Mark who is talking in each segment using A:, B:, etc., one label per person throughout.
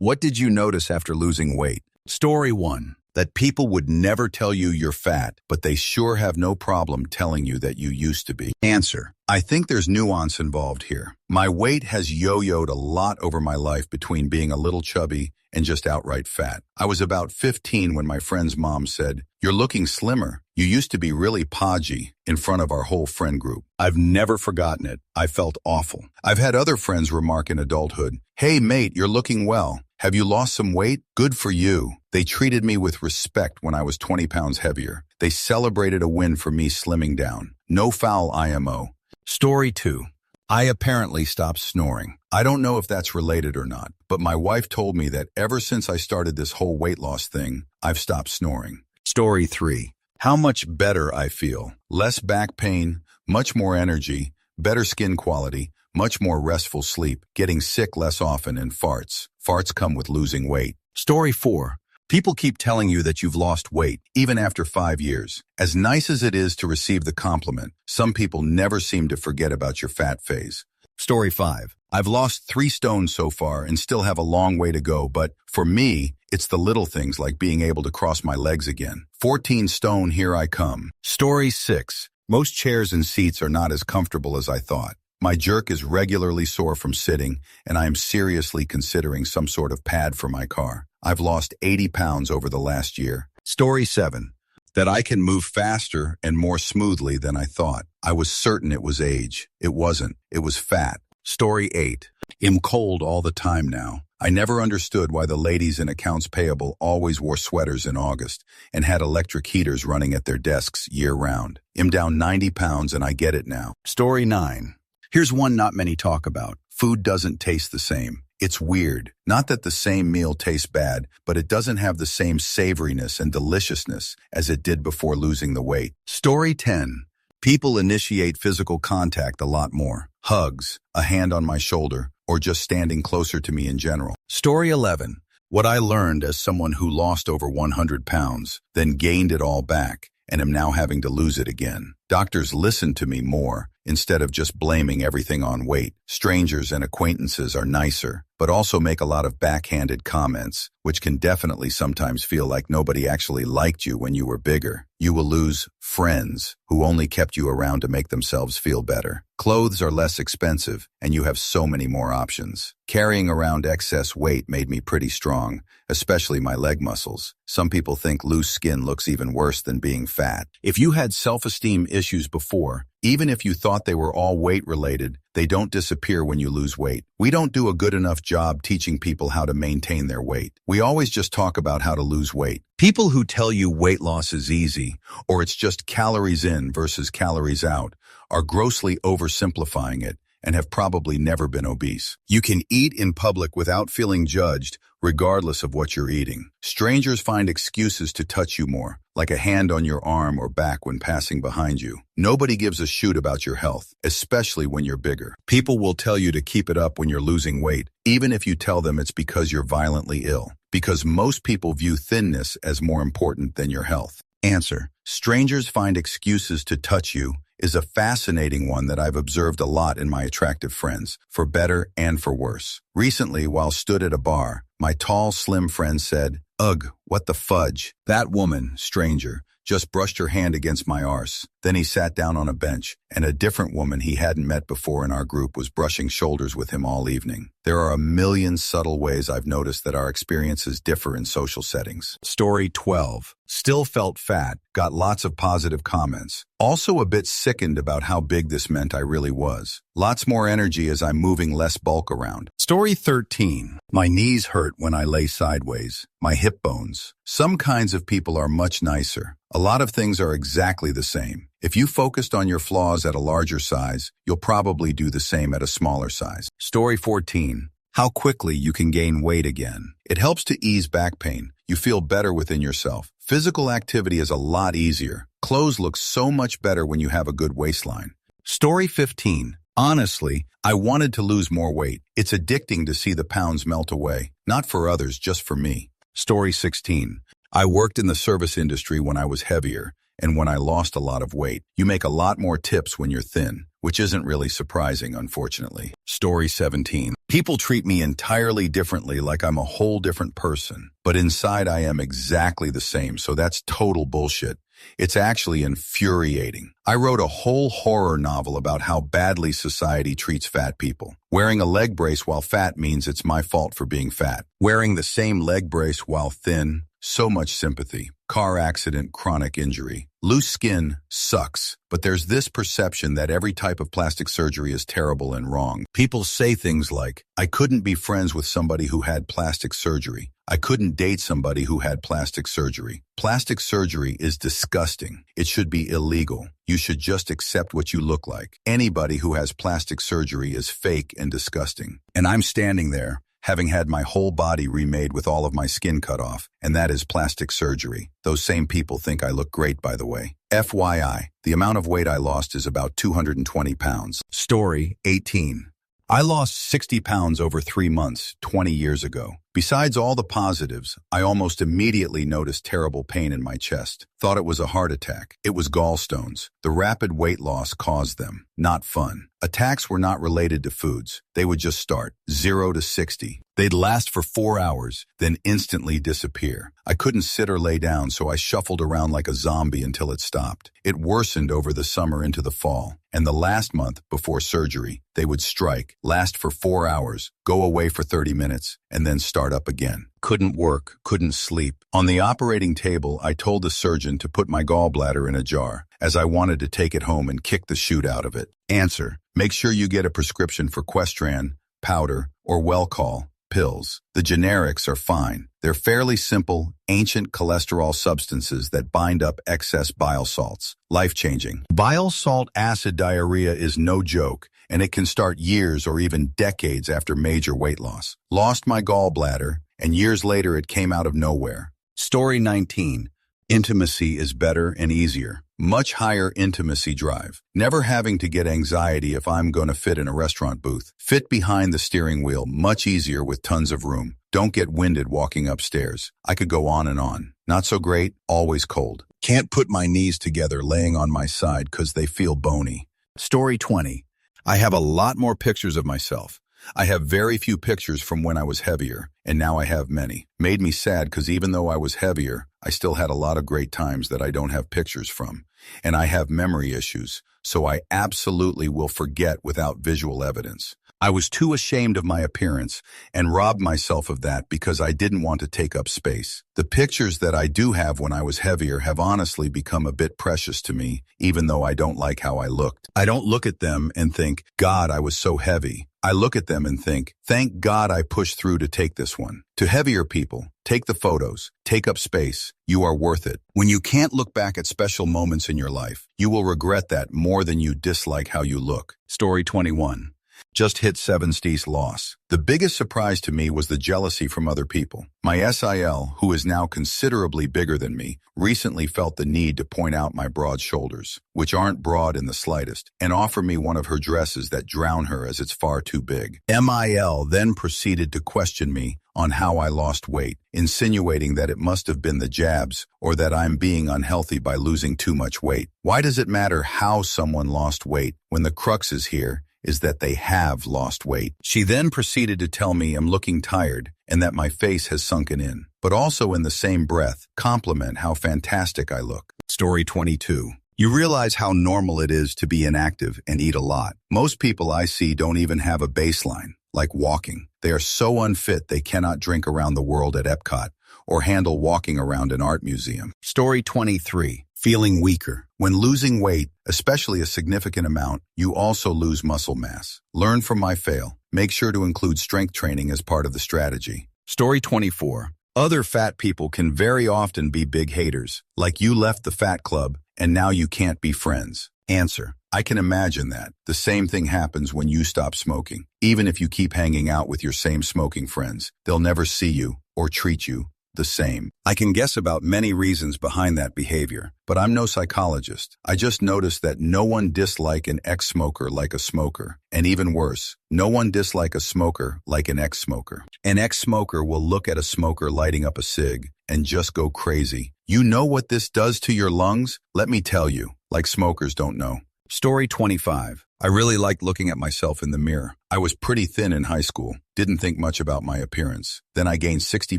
A: What did you notice after losing weight? Story 1. That people would never tell you you're fat, but they sure have no problem telling you that you used to be. Answer. I think there's nuance involved here. My weight has yo-yoed a lot over my life between being a little chubby and just outright fat. I was about 15 when my friend's mom said, "You're looking slimmer. You used to be really podgy," in front of our whole friend group. I've never forgotten it. I felt awful. I've had other friends remark in adulthood, "Hey mate, you're looking well. Have you lost some weight? Good for you." They treated me with respect when I was 20 pounds heavier. They celebrated a win for me slimming down. No foul IMO. Story 2. I apparently stopped snoring. I don't know if that's related or not, but my wife told me that ever since I started this whole weight loss thing, I've stopped snoring. Story 3. How much better I feel. Less back pain, much more energy, better skin quality, much more restful sleep, getting sick less often, and farts. Farts come with losing weight. Story 4. People keep telling you that you've lost weight, even after 5 years. As nice as it is to receive the compliment, some people never seem to forget about your fat phase. Story 5. I've lost 3 stones so far and still have a long way to go, but for me, it's the little things like being able to cross my legs again. 14 stone, here I come. Story 6. Most chairs and seats are not as comfortable as I thought. My jerk is regularly sore from sitting, and I am seriously considering some sort of pad for my car. I've lost 80 pounds over the last year. Story 7. That I can move faster and more smoothly than I thought. I was certain it was age. It wasn't. It was fat. Story 8. I'm cold all the time now. I never understood why the ladies in accounts payable always wore sweaters in August and had electric heaters running at their desks year-round. I'm down 90 pounds and I get it now. Story 9. Here's one not many talk about. Food doesn't taste the same. It's weird. Not that the same meal tastes bad, but it doesn't have the same savoriness and deliciousness as it did before losing the weight. Story 10. People initiate physical contact a lot more. Hugs, a hand on my shoulder, or just standing closer to me in general. Story 11. What I learned as someone who lost over 100 pounds, then gained it all back, and am now having to lose it again. Doctors listen to me more instead of just blaming everything on weight. Strangers and acquaintances are nicer, but also make a lot of backhanded comments, which can definitely sometimes feel like nobody actually liked you when you were bigger. You will lose friends who only kept you around to make themselves feel better. Clothes are less expensive, and you have so many more options. Carrying around excess weight made me pretty strong, especially my leg muscles. Some people think loose skin looks even worse than being fat. If you had self-esteem issues before, even if you thought they were all weight-related, they don't disappear when you lose weight. We don't do a good enough job teaching people how to maintain their weight. We always just talk about how to lose weight. People who tell you weight loss is easy, or it's just calories in versus calories out, are grossly oversimplifying it and have probably never been obese. You can eat in public without feeling judged, regardless of what you're eating. Strangers find excuses to touch you more, like a hand on your arm or back when passing behind you. Nobody gives a shoot about your health, especially when you're bigger. People will tell you to keep it up when you're losing weight, even if you tell them it's because you're violently ill, because most people view thinness as more important than your health. Answer. Strangers find excuses to touch you is a fascinating one that I've observed a lot in my attractive friends, for better and for worse. Recently, while stood at a bar, my tall, slim friend said, "Ugh, what the fudge." That woman, stranger, just brushed her hand against my arse. Then he sat down on a bench, and a different woman he hadn't met before in our group was brushing shoulders with him all evening. There are a million subtle ways I've noticed that our experiences differ in social settings. Story 12. Still felt fat, got lots of positive comments. Also a bit sickened about how big this meant I really was. Lots more energy as I'm moving less bulk around. Story 13. My knees hurt when I lay sideways. My hip bones. Some kinds of people are much nicer. A lot of things are exactly the same. If you focused on your flaws at a larger size, you'll probably do the same at a smaller size. Story 14. How quickly you can gain weight again. It helps to ease back pain. You feel better within yourself. Physical activity is a lot easier. Clothes look so much better when you have a good waistline. Story 15. Honestly, I wanted to lose more weight. It's addicting to see the pounds melt away. Not for others, just for me. Story 16. I worked in the service industry when I was heavier, and when I lost a lot of weight. You make a lot more tips when you're thin, which isn't really surprising, unfortunately. Story 17. People treat me entirely differently, like I'm a whole different person. But inside I am exactly the same, so that's total bullshit. It's actually infuriating. I wrote a whole horror novel about how badly society treats fat people. Wearing a leg brace while fat means it's my fault for being fat. Wearing the same leg brace while thin, so much sympathy. Car accident, chronic injury. Loose skin sucks, but there's this perception that every type of plastic surgery is terrible and wrong. People say things like, I couldn't be friends with somebody who had plastic surgery. I couldn't date somebody who had plastic surgery. Plastic surgery is disgusting. It should be illegal. You should just accept what you look like. Anybody who has plastic surgery is fake and disgusting. And I'm standing there, having had my whole body remade with all of my skin cut off, and that is plastic surgery. Those same people think I look great, by the way. FYI, the amount of weight I lost is about 220 pounds. Story 18. I lost 60 pounds over 3 months, 20 years ago. Besides all the positives, I almost immediately noticed terrible pain in my chest. Thought it was a heart attack. It was gallstones. The rapid weight loss caused them. Not fun. Attacks were not related to foods. They would just start, 0 to 60. They'd last for 4 hours, then instantly disappear. I couldn't sit or lay down, so I shuffled around like a zombie until it stopped. It worsened over the summer into the fall. And the last month, before surgery, they would strike, last for 4 hours, go away for 30 minutes, and then start up again. Couldn't work, couldn't sleep. On the operating table, I told the surgeon to put my gallbladder in a jar, as I wanted to take it home and kick the shoot out of it. Answer: make sure you get a prescription for Questran, powder, or Welchol pills. The generics are fine. They're fairly simple, ancient cholesterol substances that bind up excess bile salts. Life-changing. Bile salt acid diarrhea is no joke, and it can start years or even decades after major weight loss. Lost my gallbladder, and years later it came out of nowhere. Story 19. Intimacy is better and easier. Much higher intimacy drive. Never having to get anxiety if I'm going to fit in a restaurant booth. Fit behind the steering wheel, much easier with tons of room. Don't get winded walking upstairs. I could go on and on. Not so great, always cold. Can't put my knees together laying on my side because they feel bony. Story 20. I have a lot more pictures of myself. I have very few pictures from when I was heavier, and now I have many. Made me sad because even though I was heavier, I still had a lot of great times that I don't have pictures from. And I have memory issues, so I absolutely will forget without visual evidence. I was too ashamed of my appearance and robbed myself of that because I didn't want to take up space. The pictures that I do have when I was heavier have honestly become a bit precious to me, even though I don't like how I looked. I don't look at them and think, God, I was so heavy. I look at them and think, thank God I pushed through to take this one. To heavier people, take the photos, take up space. You are worth it. When you can't look back at special moments in your life, you will regret that more than you dislike how you look. Story 21. Just hit 70s loss. The biggest surprise to me was the jealousy from other people. My SIL, who is now considerably bigger than me, recently felt the need to point out my broad shoulders, which aren't broad in the slightest, and offer me one of her dresses that drown her as it's far too big. MIL then proceeded to question me on how I lost weight, insinuating that it must have been the jabs or that I'm being unhealthy by losing too much weight. Why does it matter how someone lost weight when the crux is here is that they have lost weight? She then proceeded to tell me I'm looking tired and that my face has sunken in, but also in the same breath, compliment how fantastic I look. Story 22. You realize how normal it is to be inactive and eat a lot. Most people I see don't even have a baseline, like walking. They are so unfit they cannot drink around the world at Epcot or handle walking around an art museum. Story 23. Feeling weaker. When losing weight, especially a significant amount, you also lose muscle mass. Learn from my fail. Make sure to include strength training as part of the strategy. Story 24. Other fat people can very often be big haters, like you left the fat club and now you can't be friends. Answer. I can imagine that. The same thing happens when you stop smoking. Even if you keep hanging out with your same smoking friends, they'll never see you or treat you the same. I can guess about many reasons behind that behavior, but I'm no psychologist. I just noticed that no one dislike an ex-smoker like a smoker. And even worse, no one dislike a smoker like an ex-smoker. An ex-smoker will look at a smoker lighting up a cig and just go crazy. You know what this does to your lungs? Let me tell you, like smokers don't know. Story 25. I really liked looking at myself in the mirror. I was pretty thin in high school, didn't think much about my appearance. Then I gained 60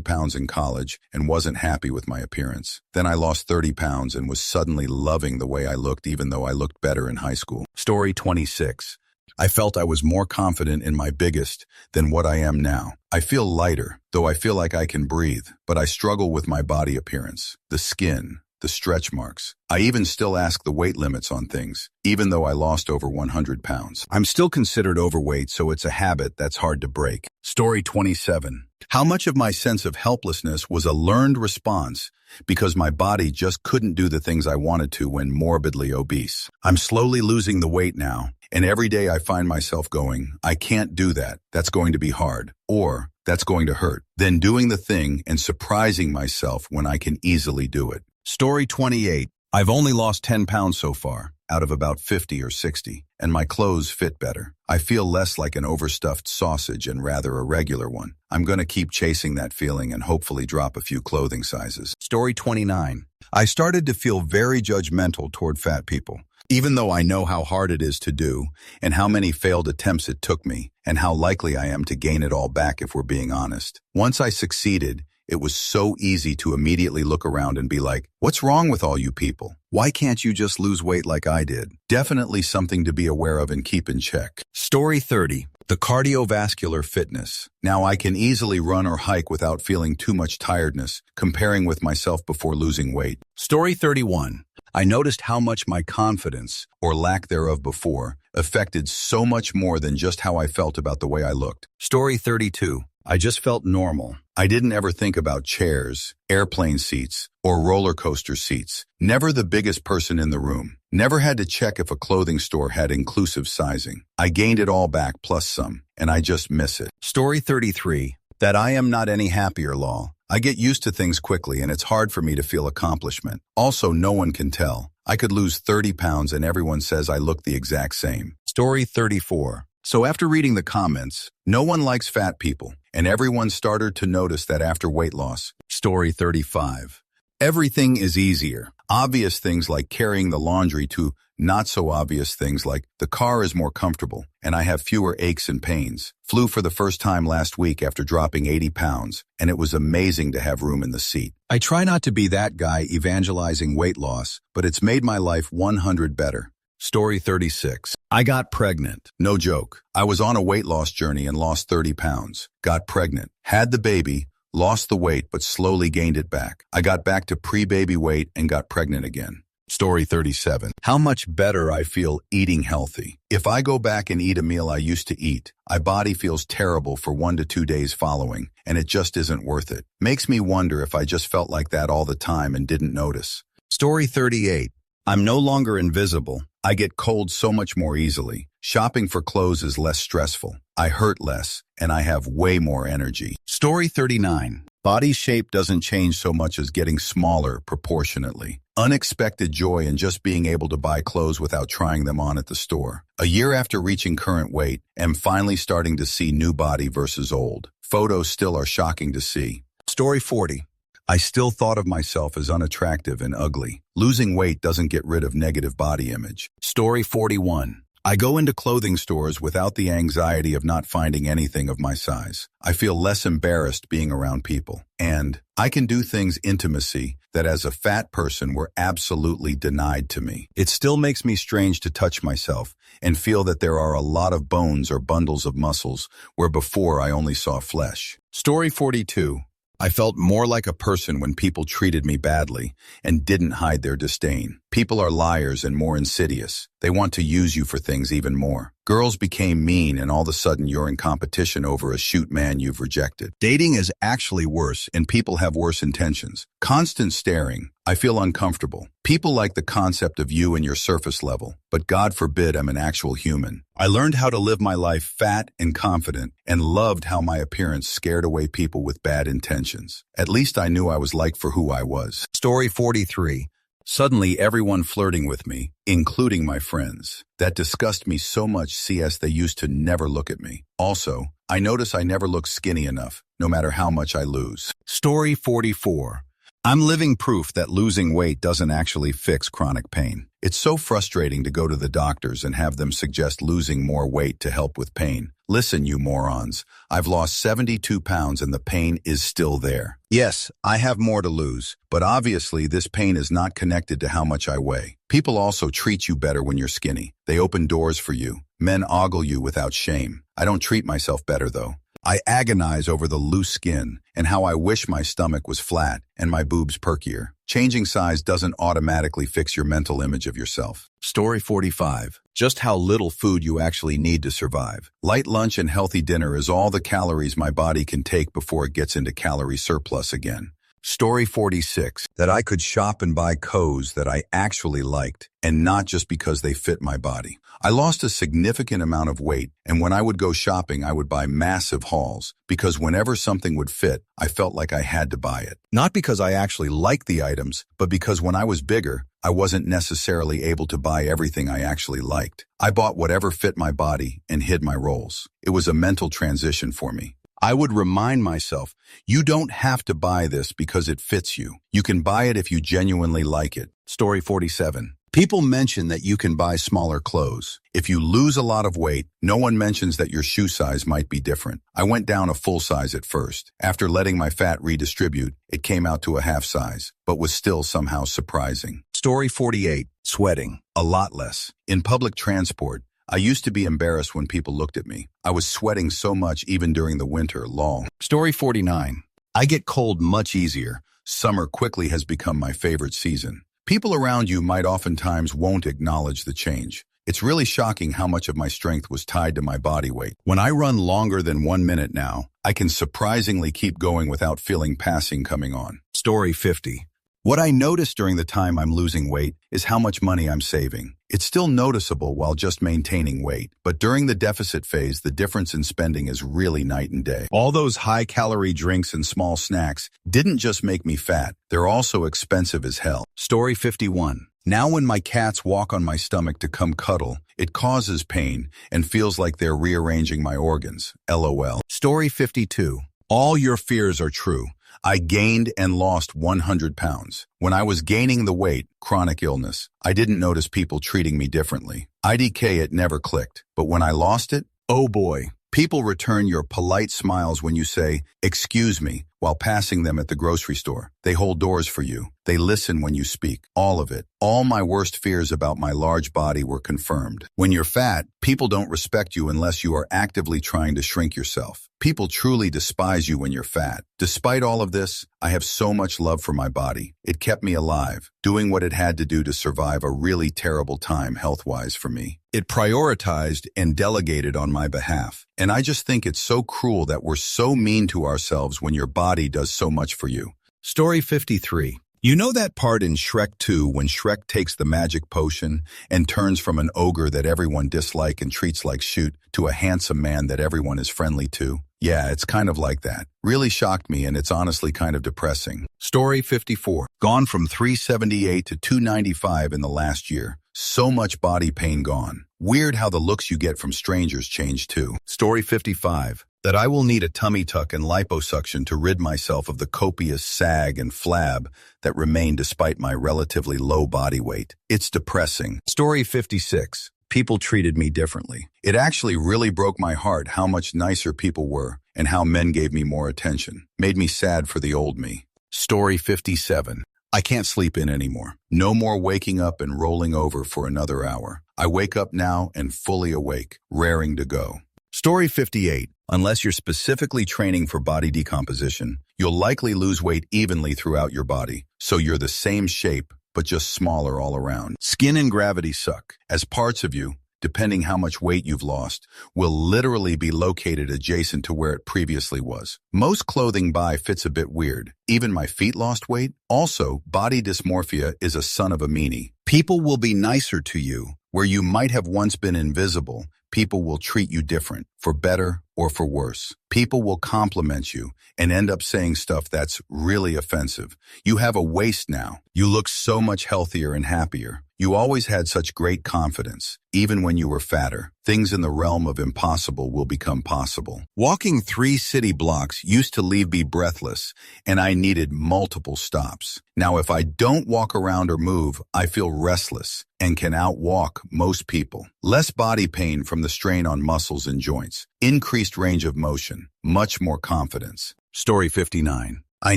A: pounds in college and wasn't happy with my appearance. Then I lost 30 pounds and was suddenly loving the way I looked even though I looked better in high school. Story 26. I felt I was more confident in my biggest than what I am now. I feel lighter, though I feel like I can breathe, but I struggle with my body appearance, the skin, the stretch marks. I even still ask the weight limits on things, even though I lost over 100 pounds. I'm still considered overweight, so it's a habit that's hard to break. Story 27. How much of my sense of helplessness was a learned response because my body just couldn't do the things I wanted to when morbidly obese. I'm slowly losing the weight now, and every day I find myself going, I can't do that. That's going to be hard. Or, that's going to hurt. Then doing the thing and surprising myself when I can easily do it. Story 28. I've only lost 10 pounds so far, out of about 50 or 60, and my clothes fit better. I feel less like an overstuffed sausage and rather a regular one. I'm going to keep chasing that feeling and hopefully drop a few clothing sizes. Story 29. I started to feel very judgmental toward fat people. Even though I know how hard it is to do, and how many failed attempts it took me, and how likely I am to gain it all back if we're being honest. Once I succeeded, it was so easy to immediately look around and be like, what's wrong with all you people? Why can't you just lose weight like I did? Definitely something to be aware of and keep in check. Story 30. The cardiovascular fitness. Now I can easily run or hike without feeling too much tiredness, comparing with myself before losing weight. Story 31. I noticed how much my confidence, or lack thereof before, affected so much more than just how I felt about the way I looked. Story 32. I just felt normal. I didn't ever think about chairs, airplane seats, or roller coaster seats. Never the biggest person in the room. Never had to check if a clothing store had inclusive sizing. I gained it all back plus some, and I just miss it. Story 33. That I am not any happier, lol. I get used to things quickly and it's hard for me to feel accomplishment. Also, no one can tell. I could lose 30 pounds and everyone says I look the exact same. Story 34. So after reading the comments, no one likes fat people, and everyone started to notice that after weight loss. Story 35. Everything is easier. Obvious things like carrying the laundry to not so obvious things like the car is more comfortable and I have fewer aches and pains. Flew for the first time last week after dropping 80 pounds, and it was amazing to have room in the seat. I try not to be that guy evangelizing weight loss, but it's made my life 100 better. Story 36. I got pregnant. No joke. I was on a weight loss journey and lost 30 pounds. Got pregnant. Had the baby. Lost the weight but slowly gained it back. I got back to pre-baby weight and got pregnant again. Story 37. How much better I feel eating healthy. If I go back and eat a meal I used to eat, my body feels terrible for 1 to 2 days following, and it just isn't worth it. Makes me wonder if I just felt like that all the time and didn't notice. Story 38. I'm no longer invisible. I get cold so much more easily. Shopping for clothes is less stressful. I hurt less, and I have way more energy. Story 39. Body shape doesn't change so much as getting smaller proportionately. Unexpected joy in just being able to buy clothes without trying them on at the store. A year after reaching current weight, am finally starting to see new body versus old. Photos still are shocking to see. Story 40. I still thought of myself as unattractive and ugly. Losing weight doesn't get rid of negative body image. Story 41. I go into clothing stores without the anxiety of not finding anything of my size. I feel less embarrassed being around people. And I can do things intimacy that as a fat person were absolutely denied to me. It still makes me strange to touch myself and feel that there are a lot of bones or bundles of muscles where before I only saw flesh. Story 42. I felt more like a person when people treated me badly and didn't hide their disdain. People are liars and more insidious. They want to use you for things even more. Girls became mean and all of a sudden you're in competition over a shoot man you've rejected. Dating is actually worse and people have worse intentions. Constant staring. I feel uncomfortable. People like the concept of you and your surface level, but God forbid I'm an actual human. I learned how to live my life fat and confident and loved how my appearance scared away people with bad intentions. At least I knew I was liked for who I was. Story 43. Suddenly everyone flirting with me, including my friends. That disgusted me so much CS they used to never look at me. Also, I notice I never look skinny enough, no matter how much I lose. Story 44. I'm living proof that losing weight doesn't actually fix chronic pain. It's so frustrating to go to the doctors and have them suggest losing more weight to help with pain. Listen, you morons. I've lost 72 pounds and the pain is still there. Yes, I have more to lose, but obviously this pain is not connected to how much I weigh. People also treat you better when you're skinny. They open doors for you. Men ogle you without shame. I don't treat myself better, though. I agonize over the loose skin and how I wish my stomach was flat and my boobs perkier. Changing size doesn't automatically fix your mental image of yourself. Story 45. Just how little food you actually need to survive. Light lunch and healthy dinner is all the calories my body can take before it gets into calorie surplus again. Story 46. That I could shop and buy clothes that I actually liked, and not just because they fit my body. I lost a significant amount of weight, and when I would go shopping, I would buy massive hauls, because whenever something would fit, I felt like I had to buy it. Not because I actually liked the items, but because when I was bigger, I wasn't necessarily able to buy everything I actually liked. I bought whatever fit my body and hid my roles. It was a mental transition for me. I would remind myself, you don't have to buy this because it fits you. You can buy it if you genuinely like it. Story 47. People mention that you can buy smaller clothes. If you lose a lot of weight, no one mentions that your shoe size might be different. I went down a full size at first. After letting my fat redistribute, it came out to a half size, but was still somehow surprising. Story 48. Sweating. A lot less. In public transport, I used to be embarrassed when people looked at me. I was sweating so much even during the winter, lol. Story 49. I get cold much easier. Summer quickly has become my favorite season. People around you might oftentimes won't acknowledge the change. It's really shocking how much of my strength was tied to my body weight. When I run longer than 1 minute now, I can surprisingly keep going without feeling passing coming on. Story 50. What I notice during the time I'm losing weight is how much money I'm saving. It's still noticeable while just maintaining weight, but during the deficit phase, the difference in spending is really night and day. All those high-calorie drinks and small snacks didn't just make me fat, they're also expensive as hell. Story 51. Now when my cats walk on my stomach to come cuddle, it causes pain and feels like they're rearranging my organs. LOL. Story 52. All your fears are true. I gained and lost 100 pounds. When I was gaining the weight, chronic illness, I didn't notice people treating me differently. IDK, it never clicked. But when I lost it, oh boy. People return your polite smiles when you say, "Excuse me," while passing them at the grocery store. They hold doors for you. They listen when you speak. All of it. All my worst fears about my large body were confirmed. When you're fat, people don't respect you unless you are actively trying to shrink yourself. People truly despise you when you're fat. Despite all of this, I have so much love for my body. It kept me alive, doing what it had to do to survive a really terrible time health-wise for me. It prioritized and delegated on my behalf. And I just think it's so cruel that we're so mean to ourselves when your body does so much for you. Story 53. You know that part in Shrek 2 when Shrek takes the magic potion and turns from an ogre that everyone dislike and treats like shoot to a handsome man that everyone is friendly to? Yeah, it's kind of like that. Really shocked me, and it's honestly kind of depressing. Story 54. Gone from 378 to 295 in the last year. So much body pain gone. Weird how the looks you get from strangers change too. Story 55. That I will need a tummy tuck and liposuction to rid myself of the copious sag and flab that remain despite my relatively low body weight. It's depressing. Story 56. People treated me differently. It actually really broke my heart how much nicer people were and how men gave me more attention. Made me sad for the old me. Story 57. I can't sleep in anymore. No more waking up and rolling over for another hour. I wake up now and fully awake, raring to go. Story 58. Unless you're specifically training for body decomposition, you'll likely lose weight evenly throughout your body, so you're the same shape, but just smaller all around. Skin and gravity suck, as parts of you, depending how much weight you've lost, will literally be located adjacent to where it previously was. Most clothing buy fits a bit weird. Even my feet lost weight. Also, body dysmorphia is a son of a meanie. People will be nicer to you. Where you might have once been invisible, people will treat you different. for better or for worse. People will compliment you and end up saying stuff that's really offensive. You have a waist now. You look so much healthier and happier. You always had such great confidence. Even when you were fatter, things in the realm of impossible will become possible. Walking 3 city blocks used to leave me breathless, and I needed multiple stops. Now, if I don't walk around or move, I feel restless and can outwalk most people. Less body pain from the strain on muscles and joints. Increased range of motion. Much more confidence. Story 59. I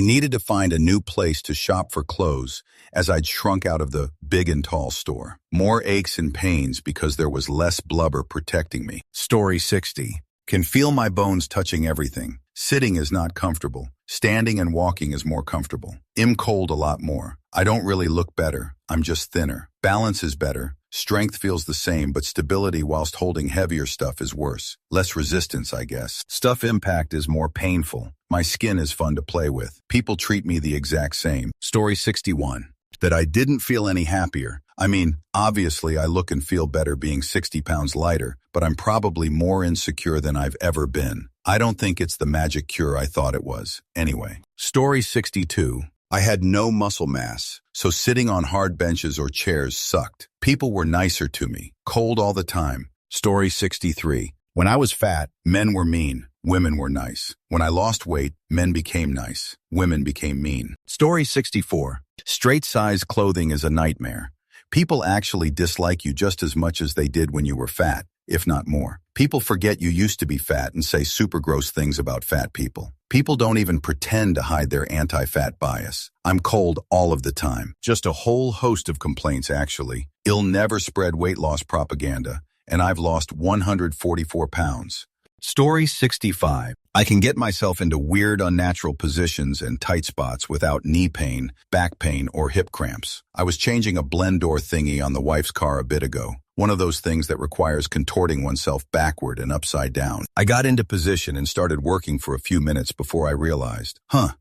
A: needed to find a new place to shop for clothes as I'd shrunk out of the big and tall store. More aches and pains because there was less blubber protecting me. Story 60. Can feel my bones touching everything. Sitting is not comfortable. Standing and walking is more comfortable. I'm cold a lot more. I don't really look better. I'm just thinner. Balance is better. Strength feels the same, but stability whilst holding heavier stuff is worse. Less resistance, I guess. Stuff impact is more painful. My skin is fun to play with. People treat me the exact same. Story 61. That I didn't feel any happier. I mean, obviously I look and feel better being 60 pounds lighter, but I'm probably more insecure than I've ever been. I don't think it's the magic cure I thought it was. Anyway. Story 62. I had no muscle mass, so sitting on hard benches or chairs sucked. People were nicer to me. Cold all the time. Story 63. When I was fat, men were mean. Women were nice. When I lost weight, men became nice. Women became mean. Story 64. Straight-size clothing is a nightmare. People actually dislike you just as much as they did when you were fat, if not more. People forget you used to be fat and say super gross things about fat people. People don't even pretend to hide their anti-fat bias. I'm cold all of the time. Just a whole host of complaints, actually. I'll never spread weight loss propaganda, and I've lost 144 pounds. Story 65. I can get myself into weird, unnatural positions and tight spots without knee pain, back pain, or hip cramps. I was changing a blend door thingy on the wife's car a bit ago. One of those things that requires contorting oneself backward and upside down. I got into position and started working for a few minutes before I realized,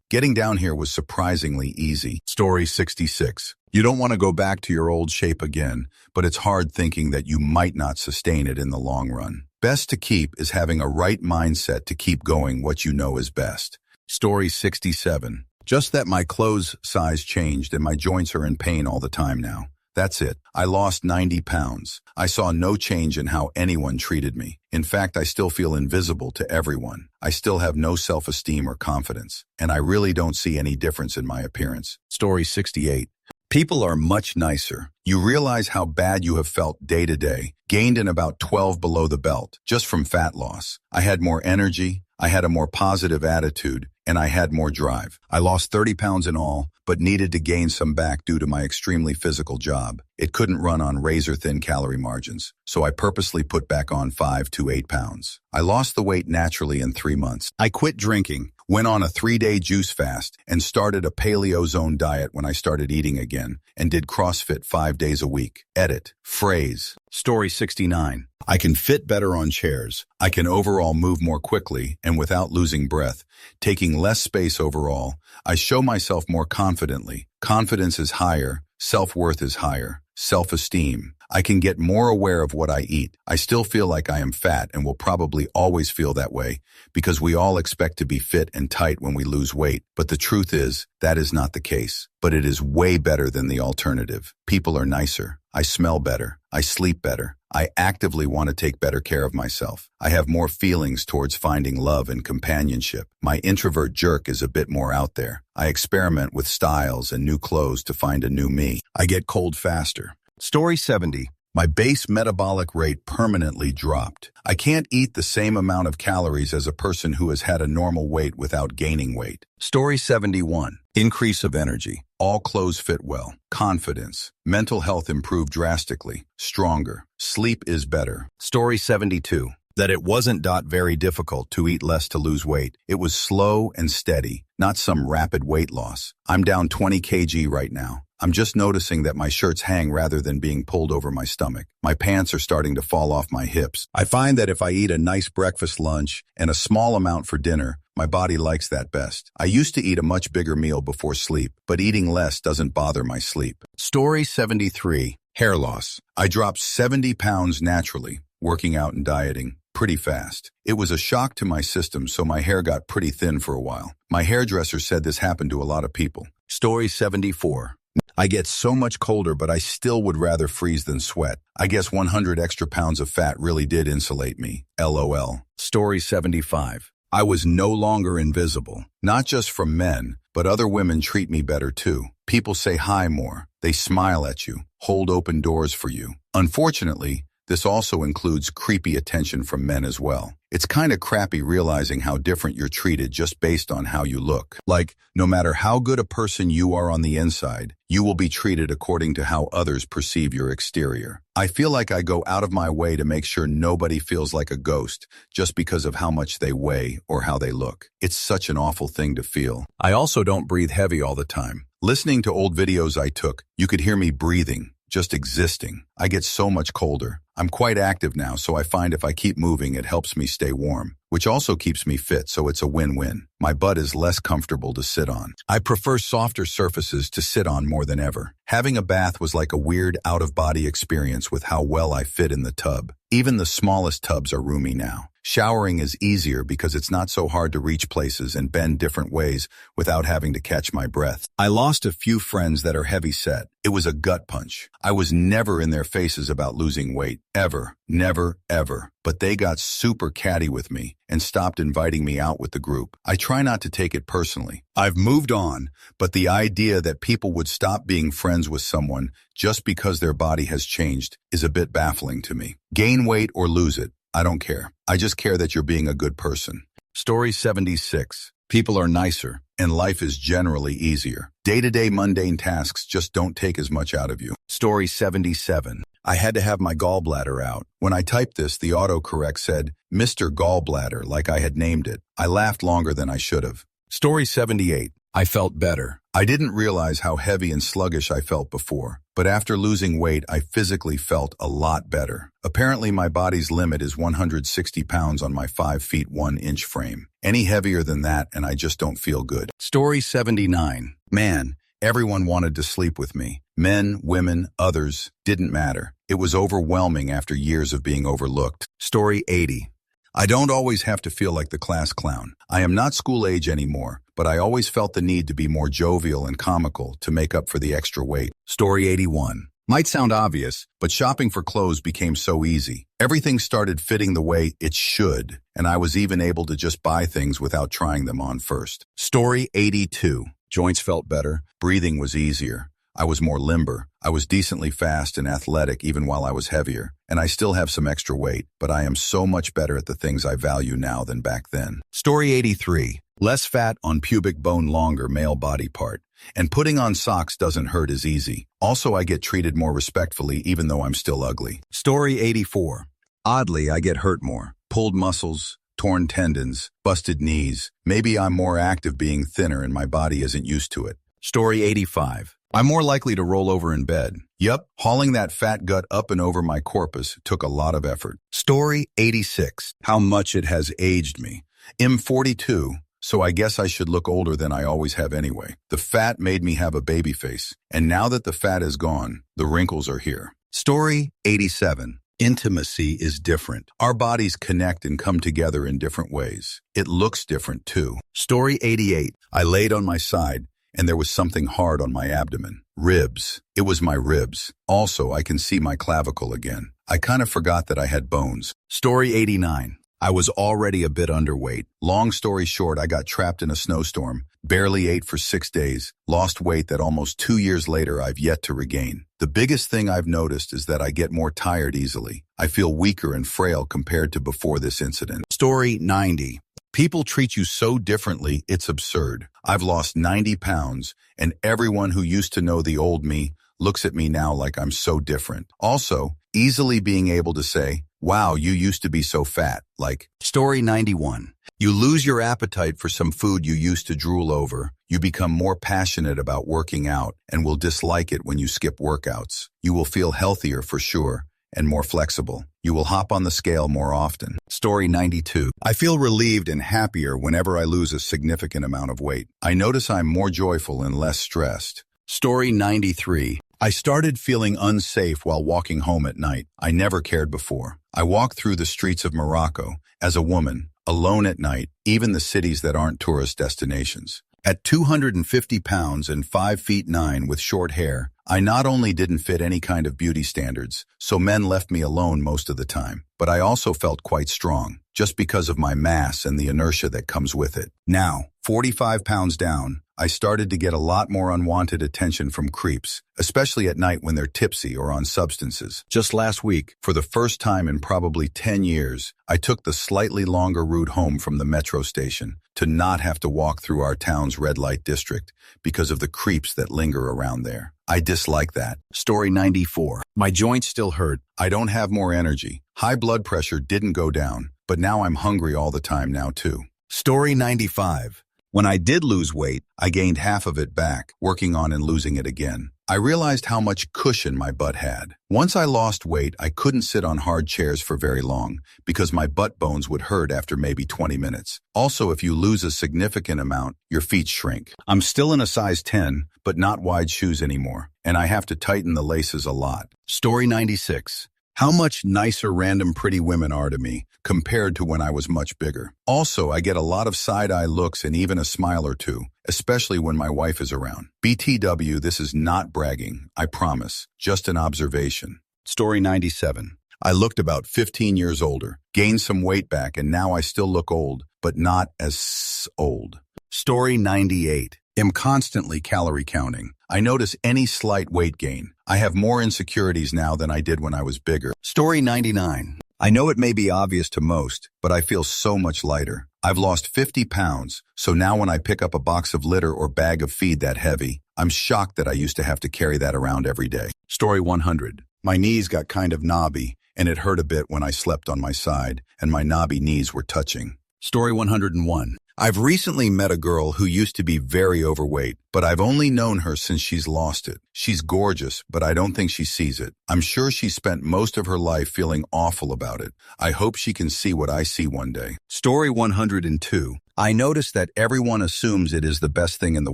A: getting down here was surprisingly easy. Story 66. You don't want to go back to your old shape again, but it's hard thinking that you might not sustain it in the long run. Best to keep is having a right mindset to keep going what you know is best. Story 67. Just that my clothes size changed and my joints are in pain all the time now. That's it. I lost 90 pounds. I saw no change in how anyone treated me. In fact, I still feel invisible to everyone. I still have no self-esteem or confidence, and I really don't see any difference in my appearance. Story 68. People are much nicer. You realize how bad you have felt day to day, gained in about 12 below the belt, just from fat loss. I had more energy, I had a more positive attitude, and I had more drive. I lost 30 pounds in all, but needed to gain some back due to my extremely physical job. It couldn't run on razor-thin calorie margins, so I purposely put back on 5 to 8 pounds. I lost the weight naturally in 3 months. I quit drinking, went on a 3-day juice fast, and started a paleo zone diet when I started eating again, and did CrossFit 5 days a week. Edit. Phrase. Story 69. I can fit better on chairs. I can overall move more quickly and without losing breath, taking less space overall. I show myself more confidently. Confidence is higher. Self-worth is higher. Self-esteem. I can get more aware of what I eat. I still feel like I am fat and will probably always feel that way because we all expect to be fit and tight when we lose weight. But the truth is, that is not the case. But it is way better than the alternative. People are nicer. I smell better. I sleep better. I actively want to take better care of myself. I have more feelings towards finding love and companionship. My introvert jerk is a bit more out there. I experiment with styles and new clothes to find a new me. I get cold faster. Story 70. My base metabolic rate permanently dropped. I can't eat the same amount of calories as a person who has had a normal weight without gaining weight. Story 71. Increase of energy. All clothes fit well. Confidence. Mental health improved drastically. Stronger. Sleep is better. Story 72. That it wasn't very difficult to eat less to lose weight. It was slow and steady, not some rapid weight loss. I'm down 20 kg right now. I'm just noticing that my shirts hang rather than being pulled over my stomach. My pants are starting to fall off my hips. I find that if I eat a nice breakfast, lunch, and a small amount for dinner, my body likes that best. I used to eat a much bigger meal before sleep, but eating less doesn't bother my sleep. Story 73. Hair loss. I dropped 70 pounds naturally, working out and dieting. pretty fast. It was a shock to my system, so my hair got pretty thin for a while. My hairdresser said this happened to a lot of people. Story 74. I get so much colder, but I still would rather freeze than sweat. I guess 100 extra pounds of fat really did insulate me. LOL. Story 75. I was no longer invisible. Not just from men, but other women treat me better too. People say hi more. They smile at you, hold open doors for you. Unfortunately, this also includes creepy attention from men as well. It's kind of crappy realizing how different you're treated just based on how you look. Like, no matter how good a person you are on the inside, you will be treated according to how others perceive your exterior. I feel like I go out of my way to make sure nobody feels like a ghost just because of how much they weigh or how they look. It's such an awful thing to feel. I also don't breathe heavy all the time. Listening to old videos I took, you could hear me breathing, just existing. I get so much colder. I'm quite active now, so I find if I keep moving, it helps me stay warm, which also keeps me fit, so it's a win-win. My butt is less comfortable to sit on. I prefer softer surfaces to sit on more than ever. Having a bath was like a weird out-of-body experience with how well I fit in the tub. Even the smallest tubs are roomy now. Showering is easier because it's not so hard to reach places and bend different ways without having to catch my breath. I lost a few friends that are heavy set. It was a gut punch. I was never in their faces about losing weight. Ever. Never, ever. But they got super catty with me and stopped inviting me out with the group. I try not to take it personally. I've moved on, but the idea that people would stop being friends with someone just because their body has changed is a bit baffling to me. Gain weight or lose it, I don't care. I just care that you're being a good person. Story 76. People are nicer, and life is generally easier. Day-to-day mundane tasks just don't take as much out of you. Story 77. I had to have my gallbladder out. When I typed this, the autocorrect said, Mr. Gallbladder, like I had named it. I laughed longer than I should have. Story 78. I felt better. I didn't realize how heavy and sluggish I felt before, but after losing weight, I physically felt a lot better. Apparently, my body's limit is 160 pounds on my 5 feet 1 inch frame. Any heavier than that, and I just don't feel good. Story 79. Man, everyone wanted to sleep with me. Men, women, others, didn't matter. It was overwhelming after years of being overlooked. Story 80. I don't always have to feel like the class clown. I am not school age anymore, but I always felt the need to be more jovial and comical to make up for the extra weight. Story 81. Might sound obvious, but shopping for clothes became so easy. Everything started fitting the way it should, and I was even able to just buy things without trying them on first. Story 82. Joints felt better. Breathing was easier. I was more limber. I was decently fast and athletic even while I was heavier. And I still have some extra weight, but I am so much better at the things I value now than back then. Story 83. Less fat on pubic bone, longer male body part. And putting on socks doesn't hurt as easy. Also, I get treated more respectfully even though I'm still ugly. Story 84. Oddly, I get hurt more. Pulled muscles, torn tendons, busted knees. Maybe I'm more active being thinner and my body isn't used to it. Story 85. I'm more likely to roll over in bed. Yep, hauling that fat gut up and over my corpus took a lot of effort. Story 86. How much it has aged me. I'm 42, so I guess I should look older than I always have anyway. The fat made me have a baby face, and now that the fat is gone, the wrinkles are here. Story 87. Intimacy is different. Our bodies connect and come together in different ways. It looks different too. Story 88. I laid on my side, and there was something hard on my abdomen. Ribs. It was my ribs. Also, I can see my clavicle again. I kind of forgot that I had bones. Story 89. I was already a bit underweight. Long story short, I got trapped in a snowstorm, barely ate for 6 days, lost weight that almost 2 years later I've yet to regain. The biggest thing I've noticed is that I get more tired easily. I feel weaker and frail compared to before this incident. Story 90. People treat you so differently, it's absurd. I've lost 90 pounds, and everyone who used to know the old me looks at me now like I'm so different. Also, easily being able to say, wow, you used to be so fat. Like, Story 91. You lose your appetite for some food you used to drool over. You become more passionate about working out and will dislike it when you skip workouts. You will feel healthier for sure and more flexible. You will hop on the scale more often. Story 92. I feel relieved and happier whenever I lose a significant amount of weight. I notice I'm more joyful and less stressed. Story 93. I started feeling unsafe while walking home at night. I never cared before. I walk through the streets of Morocco as a woman, alone at night, even the cities that aren't tourist destinations. At 250 pounds and 5 feet 9 with short hair, I not only didn't fit any kind of beauty standards, so men left me alone most of the time, but I also felt quite strong, just because of my mass and the inertia that comes with it. Now, 45 pounds down, I started to get a lot more unwanted attention from creeps, especially at night when they're tipsy or on substances. Just last week, for the first time in probably 10 years, I took the slightly longer route home from the metro station to not have to walk through our town's red light district because of the creeps that linger around there. I dislike that. Story 94. My joints still hurt. I don't have more energy. High blood pressure didn't go down, but now I'm hungry all the time now too. Story 95. When I did lose weight, I gained half of it back, working on and losing it again. I realized how much cushion my butt had. Once I lost weight, I couldn't sit on hard chairs for very long because my butt bones would hurt after maybe 20 minutes. Also, if you lose a significant amount, your feet shrink. I'm still in a size 10, but not wide shoes anymore, and I have to tighten the laces a lot. Story 96. How much nicer random pretty women are to me compared to when I was much bigger. Also, I get a lot of side-eye looks and even a smile or two, especially when my wife is around. BTW, this is not bragging, I promise, just an observation. Story 97. I looked about 15 years older, gained some weight back, and now I still look old, but not as old. Story 98. Am constantly calorie counting. I notice any slight weight gain. I have more insecurities now than I did when I was bigger. Story 99. I know it may be obvious to most, but I feel so much lighter. I've lost 50 pounds, so now when I pick up a box of litter or bag of feed that heavy, I'm shocked that I used to have to carry that around every day. Story 100. My knees got kind of knobby, and it hurt a bit when I slept on my side, and my knobby knees were touching. Story 101. I've recently met a girl who used to be very overweight, but I've only known her since she's lost it. She's gorgeous, but I don't think she sees it. I'm sure she spent most of her life feeling awful about it. I hope she can see what I see one day. Story 102. I notice that everyone assumes it is the best thing in the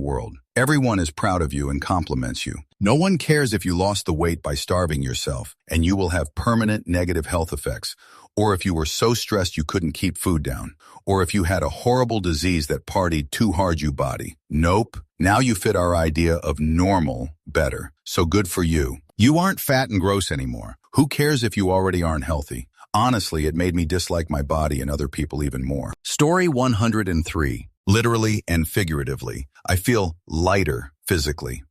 A: world. Everyone is proud of you and compliments you. No one cares if you lost the weight by starving yourself, and you will have permanent negative health effects, or if you were so stressed you couldn't keep food down, or if you had a horrible disease that partied too hard you body. Nope. Now you fit our idea of normal better. So good for you. You aren't fat and gross anymore. Who cares if you already aren't healthy? Honestly, it made me dislike my body and other people even more. Story 103. Literally and figuratively, I feel lighter physically,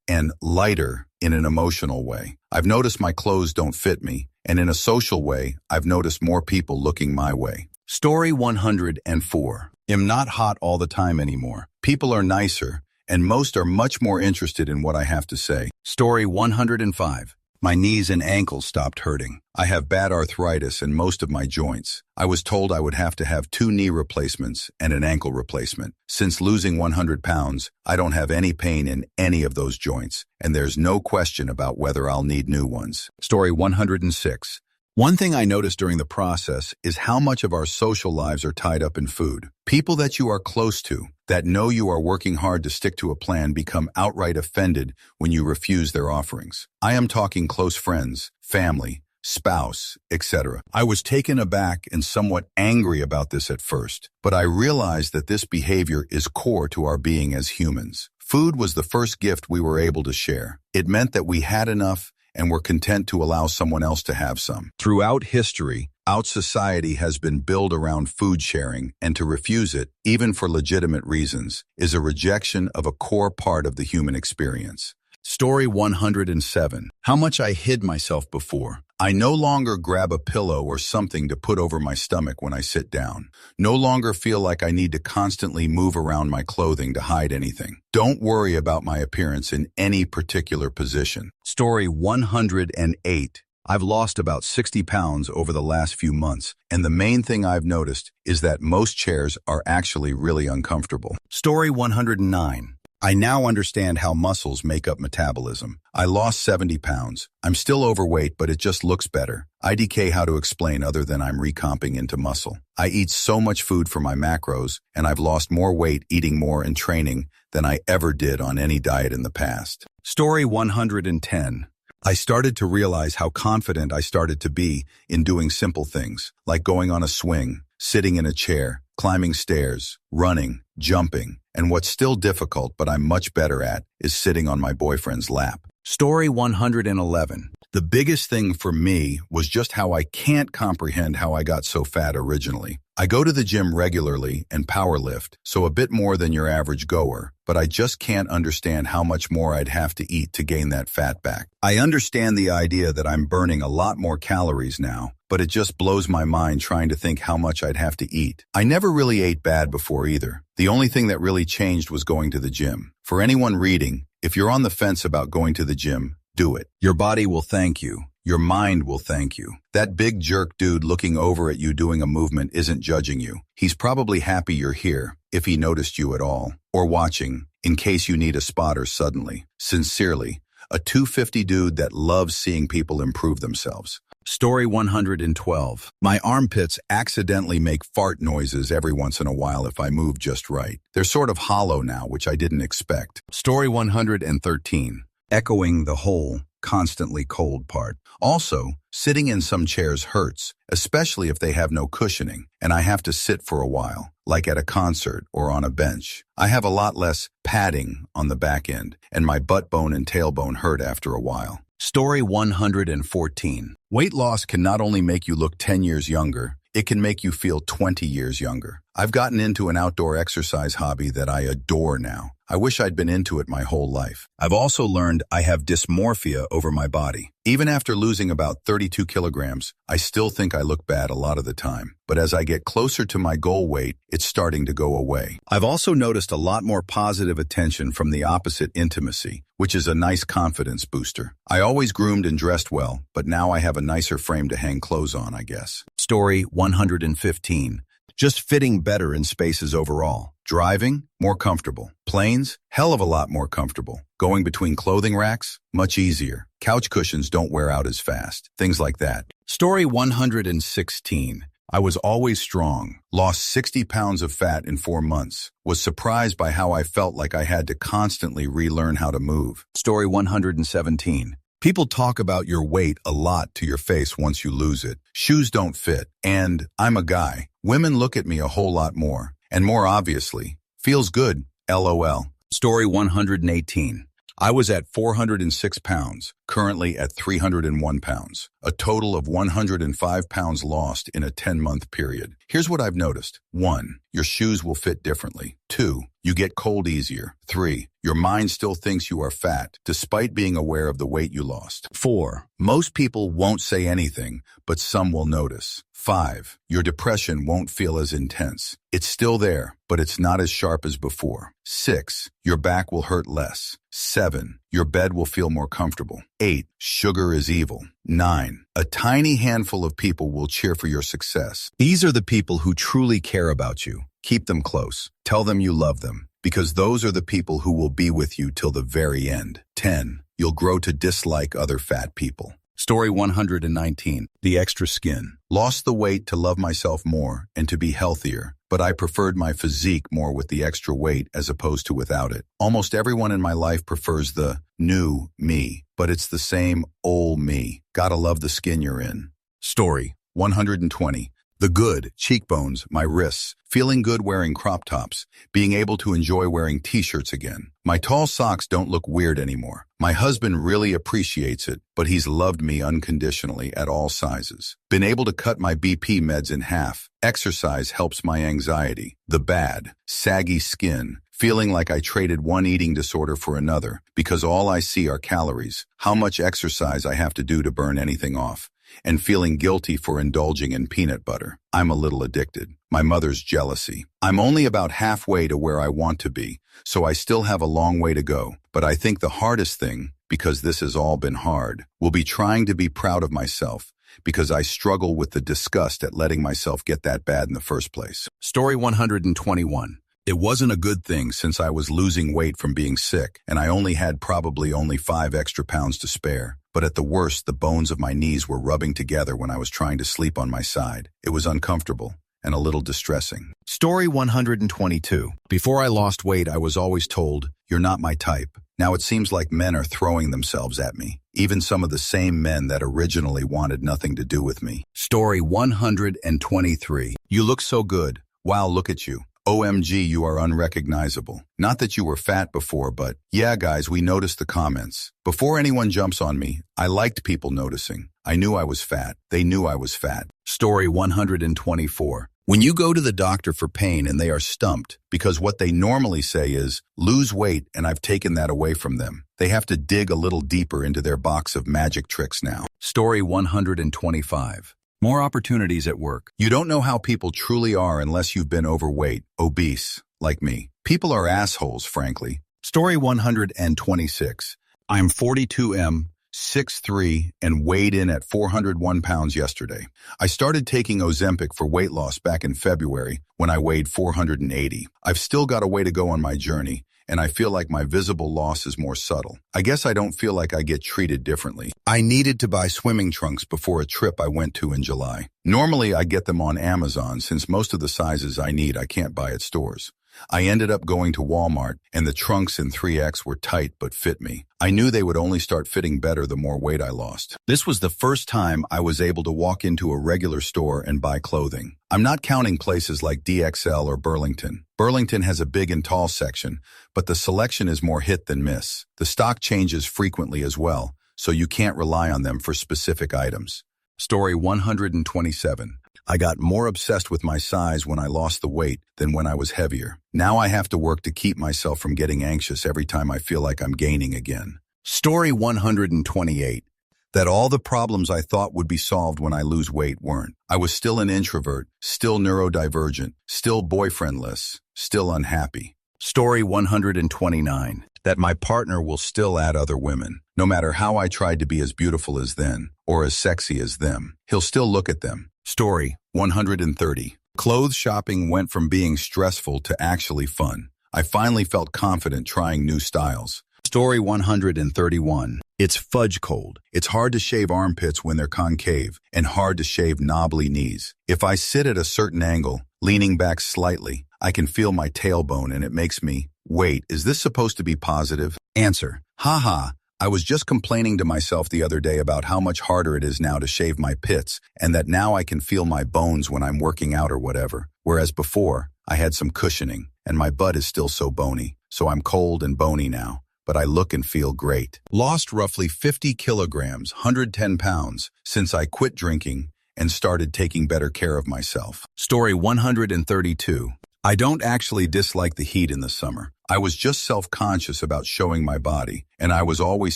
A: and lighter in an emotional way. I've noticed my clothes don't fit me, and in a social way, I've noticed more people looking my way. Story 104. Am not hot all the time anymore. People are nicer, and most are much more interested in what I have to say. Story 105. My knees and ankles stopped hurting. I have bad arthritis in most of my joints. I was told I would have to have 2 knee replacements and an ankle replacement. Since losing 100 pounds, I don't have any pain in any of those joints, and there's no question about whether I'll need new ones. Story 106. One thing I noticed during the process is how much of our social lives are tied up in food. People that you are close to, that know you are working hard to stick to a plan, become outright offended when you refuse their offerings. I am talking close friends, family, spouse, etc. I was taken aback and somewhat angry about this at first, but I realized that this behavior is core to our being as humans. Food was the first gift we were able to share. It meant that we had enough and were content to allow someone else to have some. Throughout history, our society has been built around food sharing, and to refuse it, even for legitimate reasons, is a rejection of a core part of the human experience. Story 107. How much I hid myself before. I no longer grab a pillow or something to put over my stomach when I sit down. No longer feel like I need to constantly move around my clothing to hide anything. Don't worry about my appearance in any particular position. Story 108. I've lost about 60 pounds over the last few months, and the main thing I've noticed is that most chairs are actually really uncomfortable. Story 109. I now understand how muscles make up metabolism. I lost 70 pounds. I'm still overweight, but it just looks better. IDK how to explain other than I'm recomping into muscle. I eat so much food for my macros, and I've lost more weight eating more and training than I ever did on any diet in the past. Story 110. I started to realize how confident I started to be in doing simple things, like going on a swing, sitting in a chair, climbing stairs, running, jumping, and what's still difficult but I'm much better at is sitting on my boyfriend's lap. Story 111. The biggest thing for me was just how I can't comprehend how I got so fat originally. I go to the gym regularly and power lift, so a bit more than your average goer, but I just can't understand how much more I'd have to eat to gain that fat back. I understand the idea that I'm burning a lot more calories now, but it just blows my mind trying to think how much I'd have to eat. I never really ate bad before either. The only thing that really changed was going to the gym. For anyone reading, if you're on the fence about going to the gym, do it. Your body will thank you. Your mind will thank you. That big jerk dude looking over at you doing a movement isn't judging you. He's probably happy you're here, if he noticed you at all, or watching, in case you need a spotter suddenly. Sincerely, a 250 dude that loves seeing people improve themselves. Story 112. My armpits accidentally make fart noises every once in a while if I move just right. They're sort of hollow now, which I didn't expect. Story 113. Echoing the whole, constantly cold part. Also, sitting in some chairs hurts, especially if they have no cushioning, and I have to sit for a while, like at a concert or on a bench. I have a lot less padding on the back end, and my butt bone and tailbone hurt after a while. Story 114. Weight loss can not only make you look 10 years younger, it can make you feel 20 years younger. I've gotten into an outdoor exercise hobby that I adore now. I wish I'd been into it my whole life. I've also learned I have dysmorphia over my body. Even after losing about 32 kilograms, I still think I look bad a lot of the time. But as I get closer to my goal weight, it's starting to go away. I've also noticed a lot more positive attention from the opposite intimacy, which is a nice confidence booster. I always groomed and dressed well, but now I have a nicer frame to hang clothes on, I guess. Story 115. Just fitting better in spaces overall. Driving, more comfortable. Planes, hell of a lot more comfortable. Going between clothing racks, much easier. Couch cushions don't wear out as fast. Things like that. Story 116. I was always strong. Lost 60 pounds of fat in 4 months. Was surprised by how I felt like I had to constantly relearn how to move. Story 117. People talk about your weight a lot to your face once you lose it. Shoes don't fit. And I'm a guy. Women look at me a whole lot more. And more obviously, feels good, LOL. Story 118. I was at 406 pounds, currently at 301 pounds. A total of 105 pounds lost in a 10-month period. Here's what I've noticed. 1. Your shoes will fit differently. 2. You get cold easier. 3. Your mind still thinks you are fat, despite being aware of the weight you lost. 4. Most people won't say anything, but some will notice. 5. Your depression won't feel as intense. It's still there, but it's not as sharp as before. 6. Your back will hurt less. 7. Your bed will feel more comfortable. 8. Sugar is evil. 9. A tiny handful of people will cheer for your success. These are the people who truly care about you. Keep them close. Tell them you love them, because those are the people who will be with you till the very end. 10. You'll grow to dislike other fat people. Story 119. The extra skin. Lost the weight to love myself more and to be healthier, but I preferred my physique more with the extra weight as opposed to without it. Almost everyone in my life prefers the new me, but it's the same old me. Gotta love the skin you're in. Story 120. The good, cheekbones, my wrists, feeling good wearing crop tops, being able to enjoy wearing t-shirts again. My tall socks don't look weird anymore. My husband really appreciates it, but he's loved me unconditionally at all sizes. Been able to cut my BP meds in half. Exercise helps my anxiety. The bad, saggy skin, feeling like I traded one eating disorder for another because all I see are calories, how much exercise I have to do to burn anything off, and feeling guilty for indulging in peanut butter. I'm a little addicted. My mother's jealousy. I'm only about halfway to where I want to be, so I still have a long way to go. But I think the hardest thing, because this has all been hard, will be trying to be proud of myself, because I struggle with the disgust at letting myself get that bad in the first place. Story 121. It wasn't a good thing since I was losing weight from being sick, and I had probably only 5 extra pounds to spare. But at the worst, the bones of my knees were rubbing together when I was trying to sleep on my side. It was uncomfortable and a little distressing. Story 122. Before I lost weight, I was always told, "You're not my type." Now it seems like men are throwing themselves at me. even some of the same men that originally wanted nothing to do with me. Story 123. You look so good. Wow, look at you. OMG, you are unrecognizable. Not that you were fat before, but yeah, guys, we noticed the comments. Before anyone jumps on me, I liked people noticing. I knew I was fat. They knew I was fat. Story 124. When you go to the doctor for pain and they are stumped, because what they normally say is, lose weight, and I've taken that away from them. They have to dig a little deeper into their box of magic tricks now. Story 125. More opportunities at work. You don't know how people truly are unless you've been overweight, obese, like me. People are assholes, frankly. Story 126. I'm 42M, 6'3", and weighed in at 401 pounds yesterday. I started taking Ozempic for weight loss back in February when I weighed 480. I've still got a way to go on my journey, and I feel like my visible loss is more subtle. I guess I don't feel like I get treated differently. I needed to buy swimming trunks before a trip I went to in July. Normally, I get them on Amazon since most of the sizes I need I can't buy at stores. I ended up going to Walmart, and the trunks in 3X were tight but fit me. I knew they would only start fitting better the more weight I lost. This was the first time I was able to walk into a regular store and buy clothing. I'm not counting places like DXL or Burlington. Burlington has a big and tall section, but the selection is more hit than miss. The stock changes frequently as well, so you can't rely on them for specific items. Story 127. I got more obsessed with my size when I lost the weight than when I was heavier. Now I have to work to keep myself from getting anxious every time I feel like I'm gaining again. Story 128. That all the problems I thought would be solved when I lose weight weren't. I was still an introvert, still neurodivergent, still boyfriendless, still unhappy. Story 129. That my partner will still add other women. No matter how I tried to be as beautiful as then, or as sexy as them, he'll still look at them. Story 130. Clothes shopping went from being stressful to actually fun. I finally felt confident trying new styles. Story 131. It's fudge cold. It's hard to shave armpits when they're concave, and hard to shave knobbly knees. If I sit at a certain angle, leaning back slightly, I can feel my tailbone and it makes me, wait, is this supposed to be positive? Answer, haha. I was just complaining to myself the other day about how much harder it is now to shave my pits, and that now I can feel my bones when I'm working out or whatever. Whereas before, I had some cushioning, and my butt is still so bony, so I'm cold and bony now. But I look and feel great. Lost roughly 50 kilograms, 110 pounds, since I quit drinking and started taking better care of myself. Story 132. I don't actually dislike the heat in the summer. I was just self-conscious about showing my body, and I was always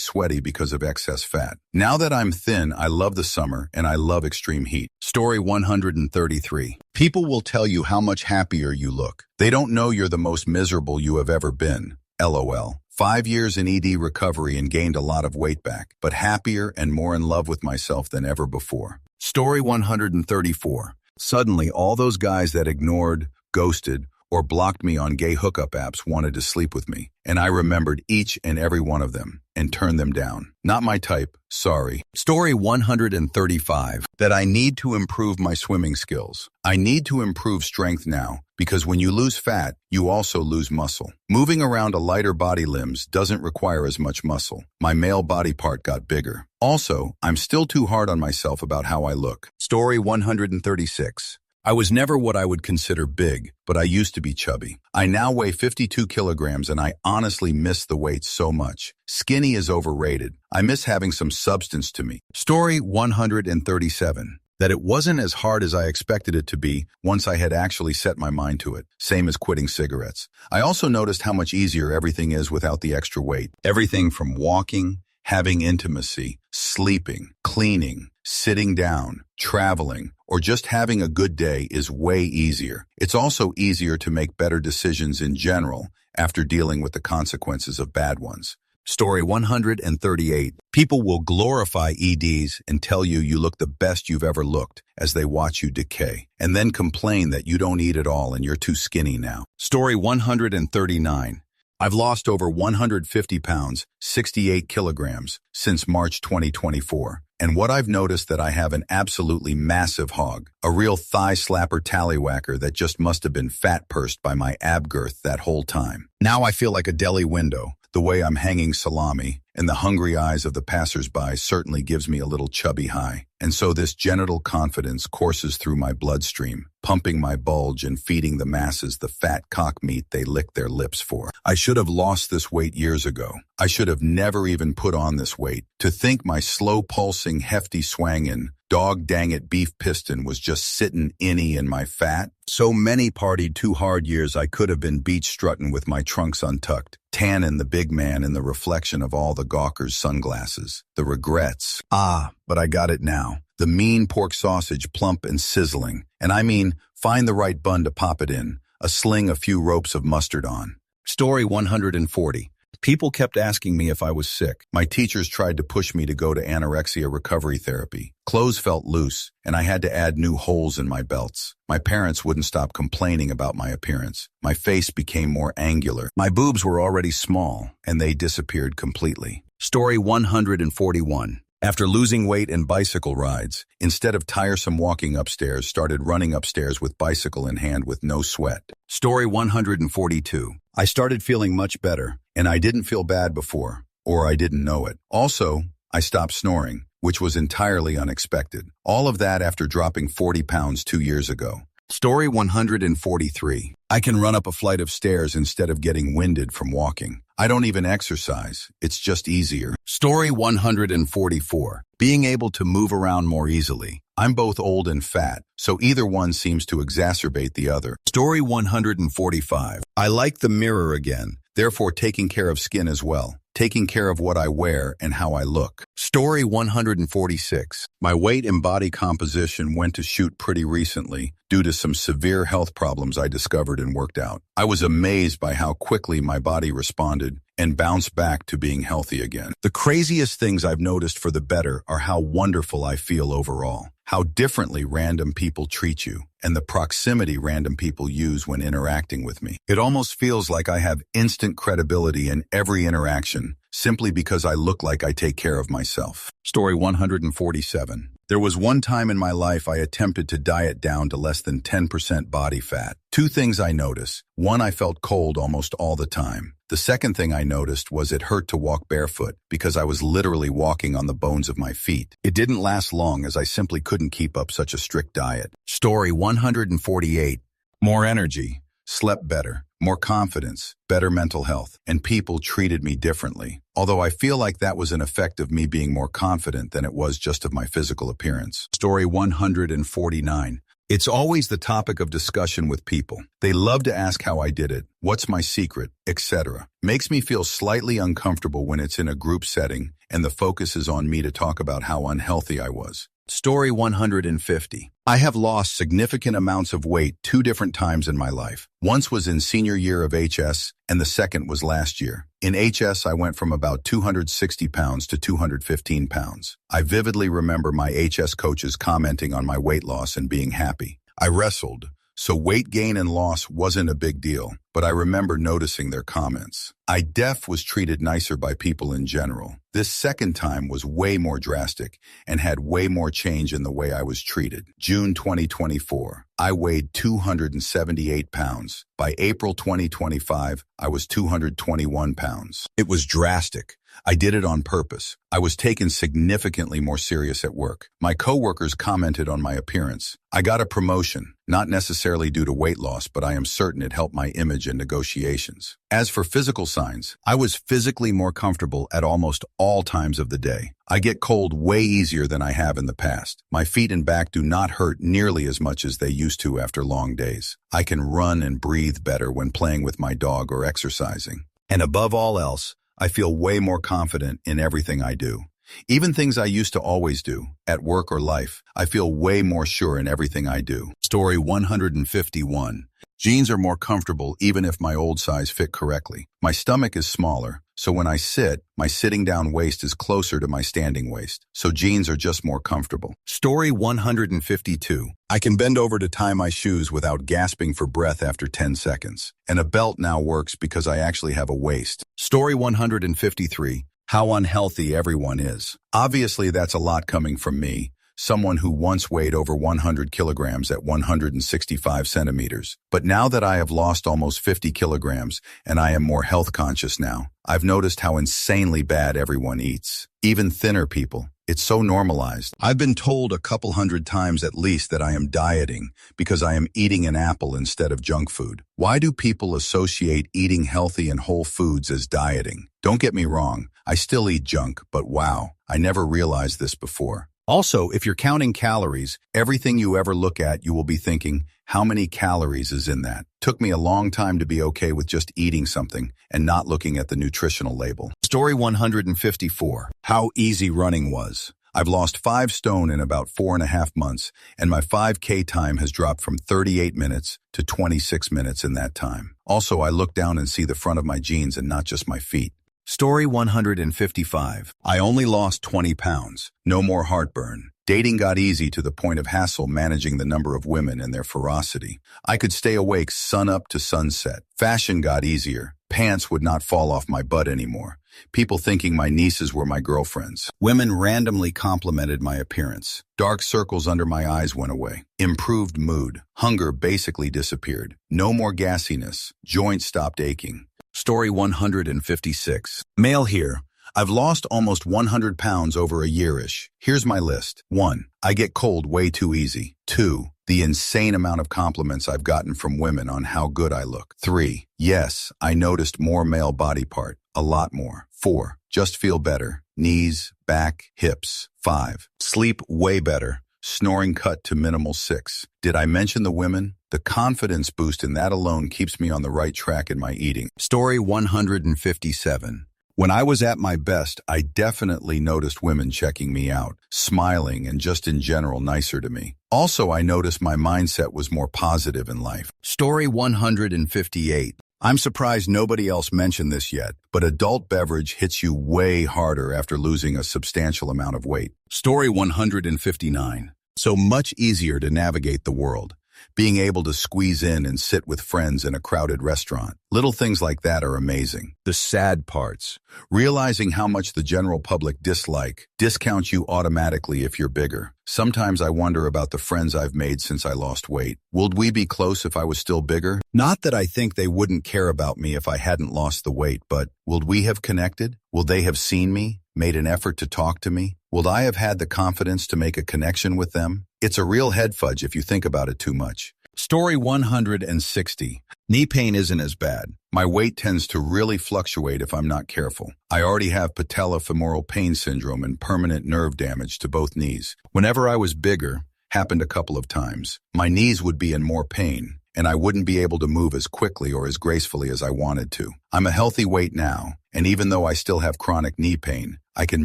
A: sweaty because of excess fat. Now that I'm thin, I love the summer, and I love extreme heat. Story 133. People will tell you how much happier you look. They don't know you're the most miserable you have ever been. LOL. 5 years in ED recovery and gained a lot of weight back, but happier and more in love with myself than ever before. Story 134. Suddenly, all those guys that ignored, ghosted, or blocked me on gay hookup apps wanted to sleep with me, and I remembered each and every one of them and turned them down. Not my type, sorry. Story 135. That I need to improve my swimming skills. I need to improve strength now, because when you lose fat, you also lose muscle. Moving around a lighter body limbs doesn't require as much muscle. My male body part got bigger. Also, I'm still too hard on myself about how I look. Story 136. I was never what I would consider big, but I used to be chubby. I now weigh 52 kilograms and I honestly miss the weight so much. Skinny is overrated. I miss having some substance to me. Story 137. That it wasn't as hard as I expected it to be once I had actually set my mind to it. Same as quitting cigarettes. I also noticed how much easier everything is without the extra weight. Everything from walking, having intimacy, sleeping, cleaning, sitting down, traveling, or just having a good day is way easier. It's also easier to make better decisions in general after dealing with the consequences of bad ones. Story 138. People will glorify EDs and tell you you look the best you've ever looked as they watch you decay, and then complain that you don't eat at all and you're too skinny now. Story 139. I've lost over 150 pounds, 68 kilograms, since March 2024. And what I've noticed that I have an absolutely massive hog, a real thigh slapper tallywhacker that just must have been fat-pursed by my ab girth that whole time. Now I feel like a deli window, the way I'm hanging salami, and the hungry eyes of the passersby certainly gives me a little chubby high. And so this genital confidence courses through my bloodstream, pumping my bulge and feeding the masses the fat cock meat they lick their lips for. I should have lost this weight years ago. I should have never even put on this weight. To think my slow-pulsing, hefty swangin', dog-dang-it beef piston was just sittin' inny in my fat. So many partied too hard years I could have been beach strutting with my trunks untucked, tannin' the big man in the reflection of all the gawkers' sunglasses. The regrets. But I got it now. The mean pork sausage, plump and sizzling. And I mean, find the right bun to pop it in, a sling a few ropes of mustard on. Story 140. People kept asking me if I was sick. My teachers tried to push me to go to anorexia recovery therapy. Clothes felt loose, and I had to add new holes in my belts. My parents wouldn't stop complaining about my appearance. My face became more angular. My boobs were already small, and they disappeared completely. Story 141. After losing weight and bicycle rides, instead of tiresome walking upstairs, started running upstairs with bicycle in hand with no sweat. Story 142. I started feeling much better, and I didn't feel bad before, or I didn't know it. Also, I stopped snoring, which was entirely unexpected. All of that after dropping 40 pounds 2 years ago. Story 143. I can run up a flight of stairs instead of getting winded from walking. I don't even exercise. It's just easier. Story 144. Being able to move around more easily. I'm both old and fat, so either one seems to exacerbate the other. Story 145. I like the mirror again, therefore taking care of skin as well. Taking care of what I wear and how I look. Story 146. My weight and body composition went to shoot pretty recently due to some severe health problems I discovered and worked out. I was amazed by how quickly my body responded and bounced back to being healthy again. The craziest things I've noticed for the better are how wonderful I feel overall, how differently random people treat you, and the proximity random people use when interacting with me. It almost feels like I have instant credibility in every interaction simply because I look like I take care of myself. Story 147. There was one time in my life I attempted to diet down to less than 10% body fat. Two things I noticed. One, I felt cold almost all the time. The second thing I noticed was it hurt to walk barefoot because I was literally walking on the bones of my feet. It didn't last long as I simply couldn't keep up such a strict diet. Story 148. More energy, slept better, more confidence, better mental health, and people treated me differently. Although I feel like that was an effect of me being more confident than it was just of my physical appearance. Story 149. It's always the topic of discussion with people. They love to ask how I did it, what's my secret, etc. Makes me feel slightly uncomfortable when it's in a group setting and the focus is on me to talk about how unhealthy I was. Story 150. I have lost significant amounts of weight 2 different times in my life. Once was in senior year of HS, and the second was last year. In HS, I went from about 260 pounds to 215 pounds. I vividly remember my HS coaches commenting on my weight loss and being happy. I wrestled, so weight gain and loss wasn't a big deal, but I remember noticing their comments. I was treated nicer by people in general. This second time was way more drastic and had way more change in the way I was treated. June 2024, I weighed 278 pounds. By April 2025, I was 221 pounds. It was drastic. I did it on purpose. I was taken significantly more serious at work. My coworkers commented on my appearance. I got a promotion, not necessarily due to weight loss, but I am certain it helped my image in negotiations. As for physical signs, I was physically more comfortable at almost all times of the day. I get cold way easier than I have in the past. My feet and back do not hurt nearly as much as they used to after long days. I can run and breathe better when playing with my dog or exercising. And above all else, I feel way more confident in everything I do. Even things I used to always do, at work or life, I feel way more sure in everything I do. Story 151. Jeans are more comfortable even if my old size fit correctly. My stomach is smaller, so when I sit, my sitting down waist is closer to my standing waist, so jeans are just more comfortable. Story 152. I can bend over to tie my shoes without gasping for breath after 10 seconds. And a belt now works because I actually have a waist. Story 153. How unhealthy everyone is. Obviously, that's a lot coming from me, someone who once weighed over 100 kilograms at 165 centimeters. But now that I have lost almost 50 kilograms and I am more health conscious now, I've noticed how insanely bad everyone eats. Even thinner people. It's so normalized. I've been told a couple hundred times at least that I am dieting because I am eating an apple instead of junk food. Why do people associate eating healthy and whole foods as dieting? Don't get me wrong, I still eat junk, but wow, I never realized this before. Also, if you're counting calories, everything you ever look at, you will be thinking, how many calories is in that? Took me a long time to be okay with just eating something and not looking at the nutritional label. Story 154. How easy running was. I've lost 5 stone in about 4.5 months, and my 5K time has dropped from 38 minutes to 26 minutes in that time. Also, I look down and see the front of my jeans and not just my feet. Story 155. I only lost 20 pounds. No more heartburn. Dating got easy to the point of hassle managing the number of women and their ferocity. I could stay awake sun up to sunset. Fashion got easier. Pants would not fall off my butt anymore. People thinking my nieces were my girlfriends. Women randomly complimented my appearance. Dark circles under my eyes went away. Improved mood. Hunger basically disappeared. No more gassiness. Joints stopped aching. Story 156. Male here. I've lost almost 100 pounds over a year-ish. Here's my list. 1. I get cold way too easy. 2. The insane amount of compliments I've gotten from women on how good I look. 3. Yes, I noticed more male body part. A lot more. 4. Just feel better. Knees, back, hips. 5. Sleep way better. Snoring cut to minimal. 6. Did I mention the women? The confidence boost in that alone keeps me on the right track in my eating. Story 157. When I was at my best, I definitely noticed women checking me out, smiling, and just in general nicer to me. Also, I noticed my mindset was more positive in life. Story 158. I'm surprised nobody else mentioned this yet, but adult beverage hits you way harder after losing a substantial amount of weight. Story 159. So much easier to navigate the world. Being able to squeeze in and sit with friends in a crowded restaurant. Little things like that are amazing. The sad parts. Realizing how much the general public discount you automatically if you're bigger. Sometimes I wonder about the friends I've made since I lost weight. Would we be close if I was still bigger? Not that I think they wouldn't care about me if I hadn't lost the weight, but would we have connected? Will they have seen me, made an effort to talk to me? Would I have had the confidence to make a connection with them? It's a real head fudge if you think about it too much. Story 160. Knee pain isn't as bad. My weight tends to really fluctuate if I'm not careful. I already have patellofemoral pain syndrome and permanent nerve damage to both knees. Whenever I was bigger, happened a couple of times, my knees would be in more pain, and I wouldn't be able to move as quickly or as gracefully as I wanted to. I'm a healthy weight now, and even though I still have chronic knee pain, I can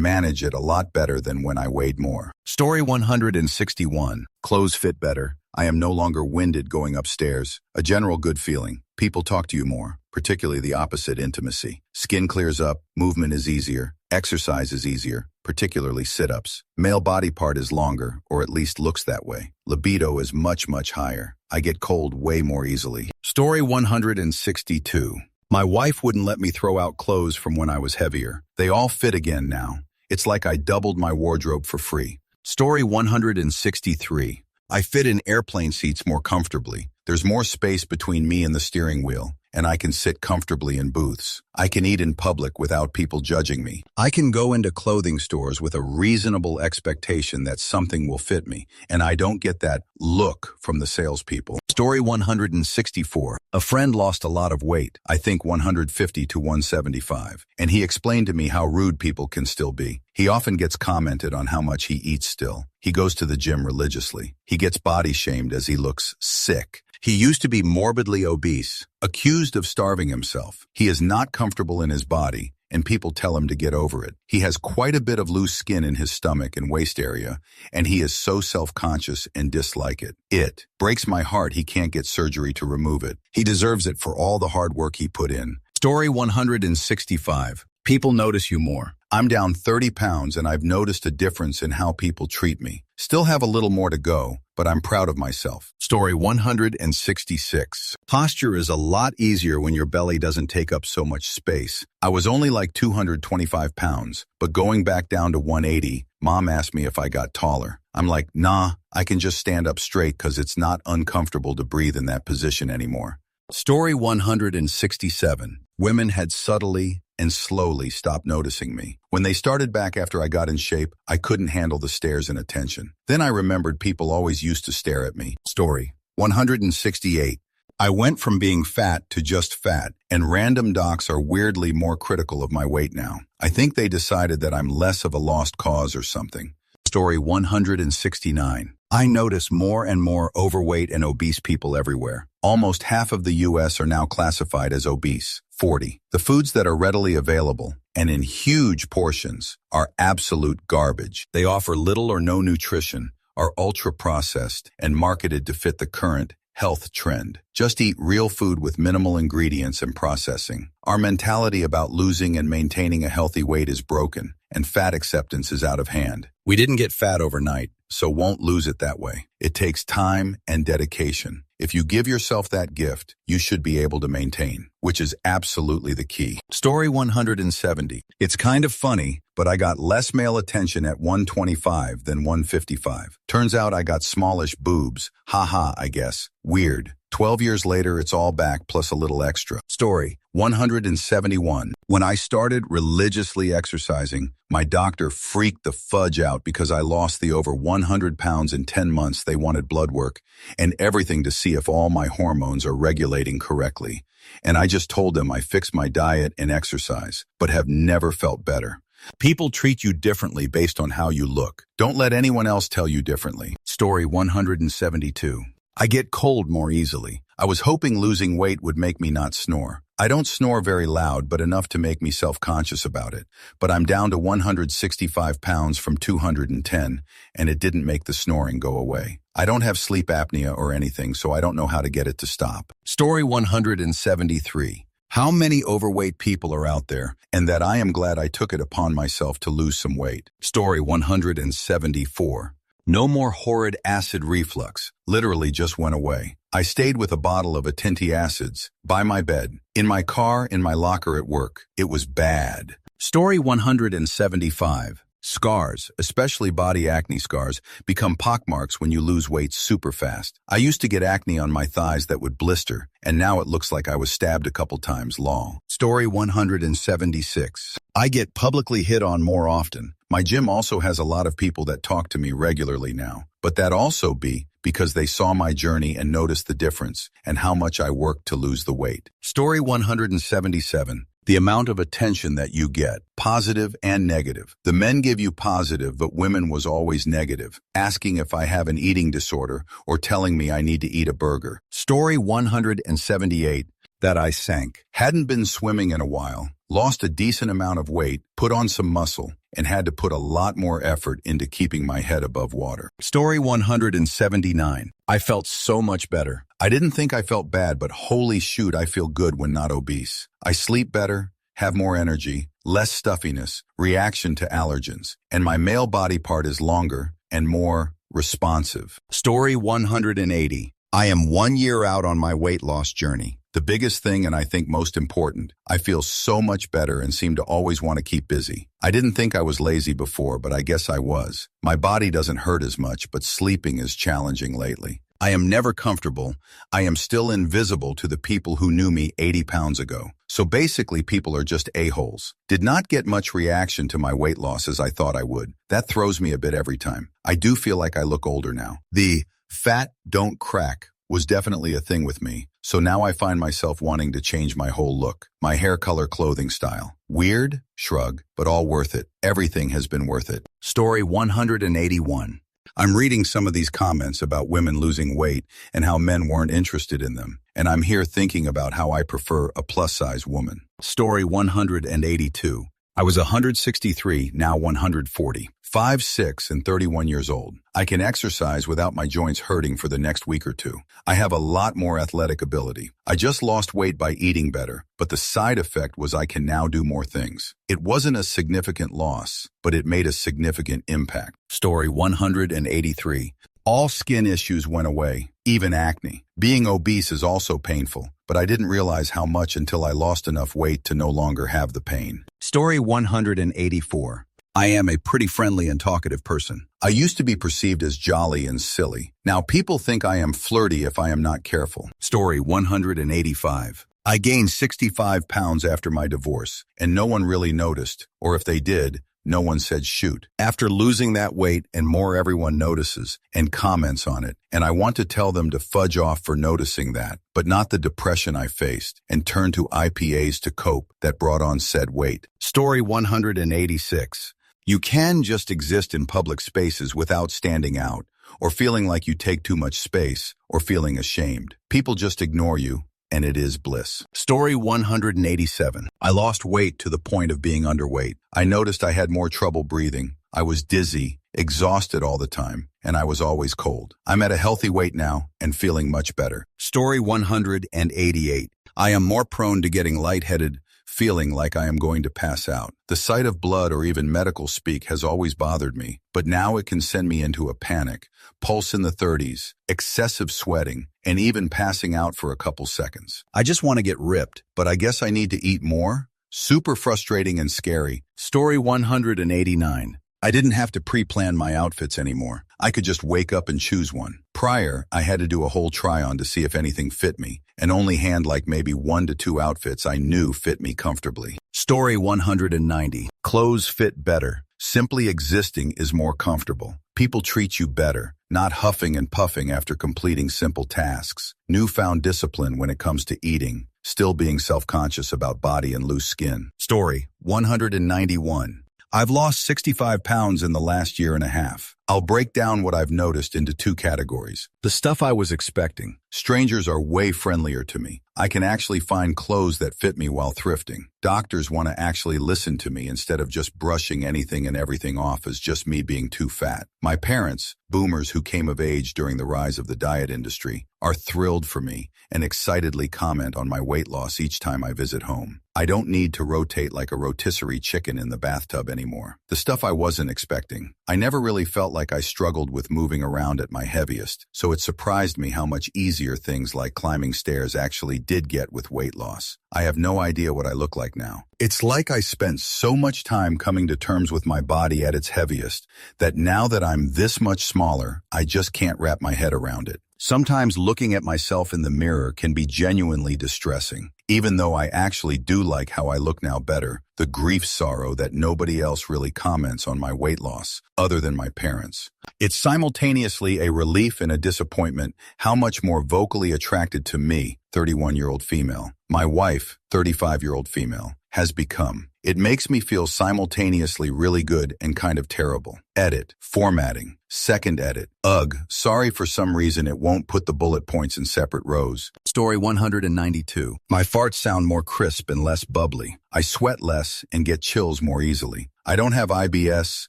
A: manage it a lot better than when I weighed more. Story 161. Clothes fit better. I am no longer winded going upstairs. A general good feeling. People talk to you more, particularly the opposite intimacy. Skin clears up, movement is easier, exercise is easier, particularly sit-ups. Male body part is longer, or at least looks that way. Libido is much, much higher. I get cold way more easily. Story 162. My wife wouldn't let me throw out clothes from when I was heavier. They all fit again now. It's like I doubled my wardrobe for free. Story 163. I fit in airplane seats more comfortably. There's more space between me and the steering wheel, and I can sit comfortably in booths. I can eat in public without people judging me. I can go into clothing stores with a reasonable expectation that something will fit me, and I don't get that look from the salespeople. Story 164. A friend lost a lot of weight, I think 150 to 175, and he explained to me how rude people can still be. He often gets commented on how much he eats still. He goes to the gym religiously. He gets body shamed as he looks sick. He used to be morbidly obese, accused of starving himself. He is not comfortable in his body, and people tell him to get over it. He has quite a bit of loose skin in his stomach and waist area, and he is so self-conscious and dislike it. It breaks my heart he can't get surgery to remove it. He deserves it for all the hard work he put in. Story 165. People notice you more. I'm down 30 pounds and I've noticed a difference in how people treat me. Still have a little more to go, but I'm proud of myself. Story 166. Posture is a lot easier when your belly doesn't take up so much space. I was only like 225 pounds, but going back down to 180, Mom asked me if I got taller. I'm like, nah, I can just stand up straight because it's not uncomfortable to breathe in that position anymore. Story 167. Women had subtly and slowly stopped noticing me. When they started back after I got in shape, I couldn't handle the stares and attention. Then I remembered people always used to stare at me. Story 168. I went from being fat to just fat, and random docs are weirdly more critical of my weight now. I think they decided that I'm less of a lost cause or something. Story 169. I notice more and more overweight and obese people everywhere. Almost half of the U.S. are now classified as obese. 40. The foods that are readily available, and in huge portions, are absolute garbage. They offer little or no nutrition, are ultra-processed, and marketed to fit the current health trend. Just eat real food with minimal ingredients and processing. Our mentality about losing and maintaining a healthy weight is broken, and fat acceptance is out of hand. We didn't get fat overnight, so won't lose it that way. It takes time and dedication. If you give yourself that gift, you should be able to maintain, which is absolutely the key. Story 170. It's kind of funny, but I got less male attention at 125 than 155. Turns out I got smallish boobs. Haha, I guess. Weird. 12 years later, it's all back plus a little extra. Story 171. When I started religiously exercising, my doctor freaked the fudge out because I lost the over 100 pounds in 10 months. They wanted blood work and everything to see if all my hormones are regulating correctly. And I just told them I fixed my diet and exercise, but have never felt better. People treat you differently based on how you look. Don't let anyone else tell you differently. Story 172. I get cold more easily. I was hoping losing weight would make me not snore. I don't snore very loud, but enough to make me self-conscious about it. But I'm down to 165 pounds from 210, and it didn't make the snoring go away. I don't have sleep apnea or anything, so I don't know how to get it to stop. Story 173. How many overweight people are out there, and that I am glad I took it upon myself to lose some weight. Story 174. No more horrid acid reflux. Literally just went away. I stayed with a bottle of Atinti acids, by my bed, in my car, in my locker at work. It was bad. Story 175. Scars, especially body acne scars, become pockmarks when you lose weight super fast. I used to get acne on my thighs that would blister, and now it looks like I was stabbed a couple times long. Story 176. I get publicly hit on more often. My gym also has a lot of people that talk to me regularly now, but that also be because they saw my journey and noticed the difference and how much I worked to lose the weight. Story 177. The amount of attention that you get, positive and negative. The men give you positive, but women was always negative, asking if I have an eating disorder or telling me I need to eat a burger. Story 178. That I sank. Hadn't been swimming in a while, lost a decent amount of weight, put on some muscle, and had to put a lot more effort into keeping my head above water. Story 179. I felt so much better. I didn't think I felt bad, but holy shoot, I feel good when not obese. I sleep better, have more energy, less stuffiness, reaction to allergens, and my male body part is longer and more responsive. Story 180. I am 1 year out on my weight loss journey. The biggest thing, and I think most important, I feel so much better and seem to always want to keep busy. I didn't think I was lazy before, but I guess I was. My body doesn't hurt as much, but sleeping is challenging lately. I am never comfortable. I am still invisible to the people who knew me 80 pounds ago. So basically, people are just a-holes. Did not get much reaction to my weight loss as I thought I would. That throws me a bit every time. I do feel like I look older now. The fat don't crack was definitely a thing with me. So now I find myself wanting to change my whole look, my hair color, clothing style. Weird? Shrug, but all worth it. Everything has been worth it. Story 181. I'm reading some of these comments about women losing weight and how men weren't interested in them. And I'm here thinking about how I prefer a plus-size woman. Story 182. I was 163, now 140. 5'6" and 31 years old. I can exercise without my joints hurting for the next week or two. I have a lot more athletic ability. I just lost weight by eating better, but the side effect was I can now do more things. It wasn't a significant loss, but it made a significant impact. Story 183. All skin issues went away, even acne. Being obese is also painful, but I didn't realize how much until I lost enough weight to no longer have the pain. Story 184. I am a pretty friendly and talkative person. I used to be perceived as jolly and silly. Now people think I am flirty if I am not careful. Story 185. I gained 65 pounds after my divorce, and no one really noticed, or if they did, no one said shoot. After losing that weight and more, everyone notices and comments on it, and I want to tell them to fudge off for noticing that, but not the depression I faced, and turn to IPAs to cope that brought on said weight. Story 186. You can just exist in public spaces without standing out, or feeling like you take too much space, or feeling ashamed. People just ignore you, and it is bliss. Story 187. I lost weight to the point of being underweight. I noticed I had more trouble breathing. I was dizzy, exhausted all the time, and I was always cold. I'm at a healthy weight now and feeling much better. Story 188. I am more prone to getting lightheaded, feeling like I am going to pass out. The sight of blood or even medical speak has always bothered me, but now it can send me into a panic, pulse in the 30s, excessive sweating, and even passing out for a couple seconds. I just want to get ripped, but I guess I need to eat more? Super frustrating and scary. Story 189. I didn't have to pre-plan my outfits anymore. I could just wake up and choose one. Prior, I had to do a whole try-on to see if anything fit me, and only hand like maybe 1 to 2 outfits I knew fit me comfortably. Story 190. Clothes fit better. Simply existing is more comfortable. People treat you better, not huffing and puffing after completing simple tasks. Newfound discipline when it comes to eating, still being self-conscious about body and loose skin. Story 191. I've lost 65 pounds in the last year and a half. I'll break down what I've noticed into 2 categories. The stuff I was expecting. Strangers are way friendlier to me. I can actually find clothes that fit me while thrifting. Doctors want to actually listen to me instead of just brushing anything and everything off as just me being too fat. My parents, boomers who came of age during the rise of the diet industry, are thrilled for me and excitedly comment on my weight loss each time I visit home. I don't need to rotate like a rotisserie chicken in the bathtub anymore. The stuff I wasn't expecting. I never really felt like I struggled with moving around at my heaviest, so it surprised me how much easier things like climbing stairs actually did get with weight loss. I have no idea what I look like now. It's like I spent so much time coming to terms with my body at its heaviest that now that I'm this much smaller, I just can't wrap my head around it. Sometimes looking at myself in the mirror can be genuinely distressing. Even though I actually do like how I look now better, the grief sorrow that nobody else really comments on my weight loss, other than my parents. It's simultaneously a relief and a disappointment how much more vocally attracted to me, 31-year-old female, my wife, 35-year-old female, has become. It makes me feel simultaneously really good and kind of terrible. Edit. Formatting. Second edit. Ugh, sorry, for some reason it won't put the bullet points in separate rows. Story 192. My farts sound more crisp and less bubbly. I sweat less and get chills more easily. I don't have IBS,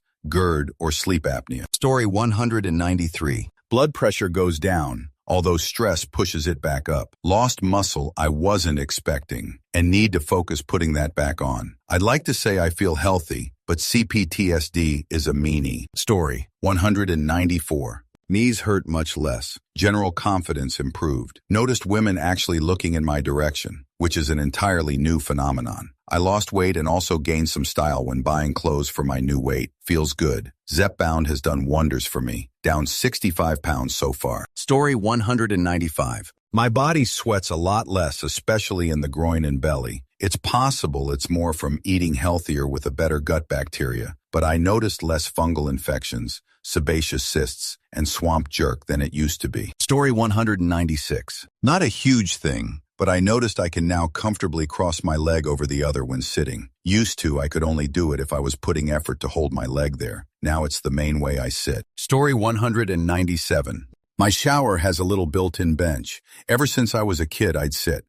A: GERD, or sleep apnea. Story 193. Blood pressure goes down, although stress pushes it back up. Lost muscle I wasn't expecting and need to focus putting that back on. I'd like to say I feel healthy, but CPTSD is a meanie. Story 194. Knees hurt much less. General confidence improved. Noticed women actually looking in my direction, which is an entirely new phenomenon. I lost weight and also gained some style when buying clothes for my new weight. Feels good. Zepbound has done wonders for me. Down 65 pounds so far. Story 195. My body sweats a lot less, especially in the groin and belly. It's possible it's more from eating healthier with a better gut bacteria, but I noticed less fungal infections, sebaceous cysts, and swamp jerk than it used to be. Story 196. Not a huge thing, but I noticed I can now comfortably cross my leg over the other when sitting. Used to, I could only do it if I was putting effort to hold my leg there. Now it's the main way I sit. Story 197. My shower has a little built-in bench. Ever since I was a kid, I'd sit,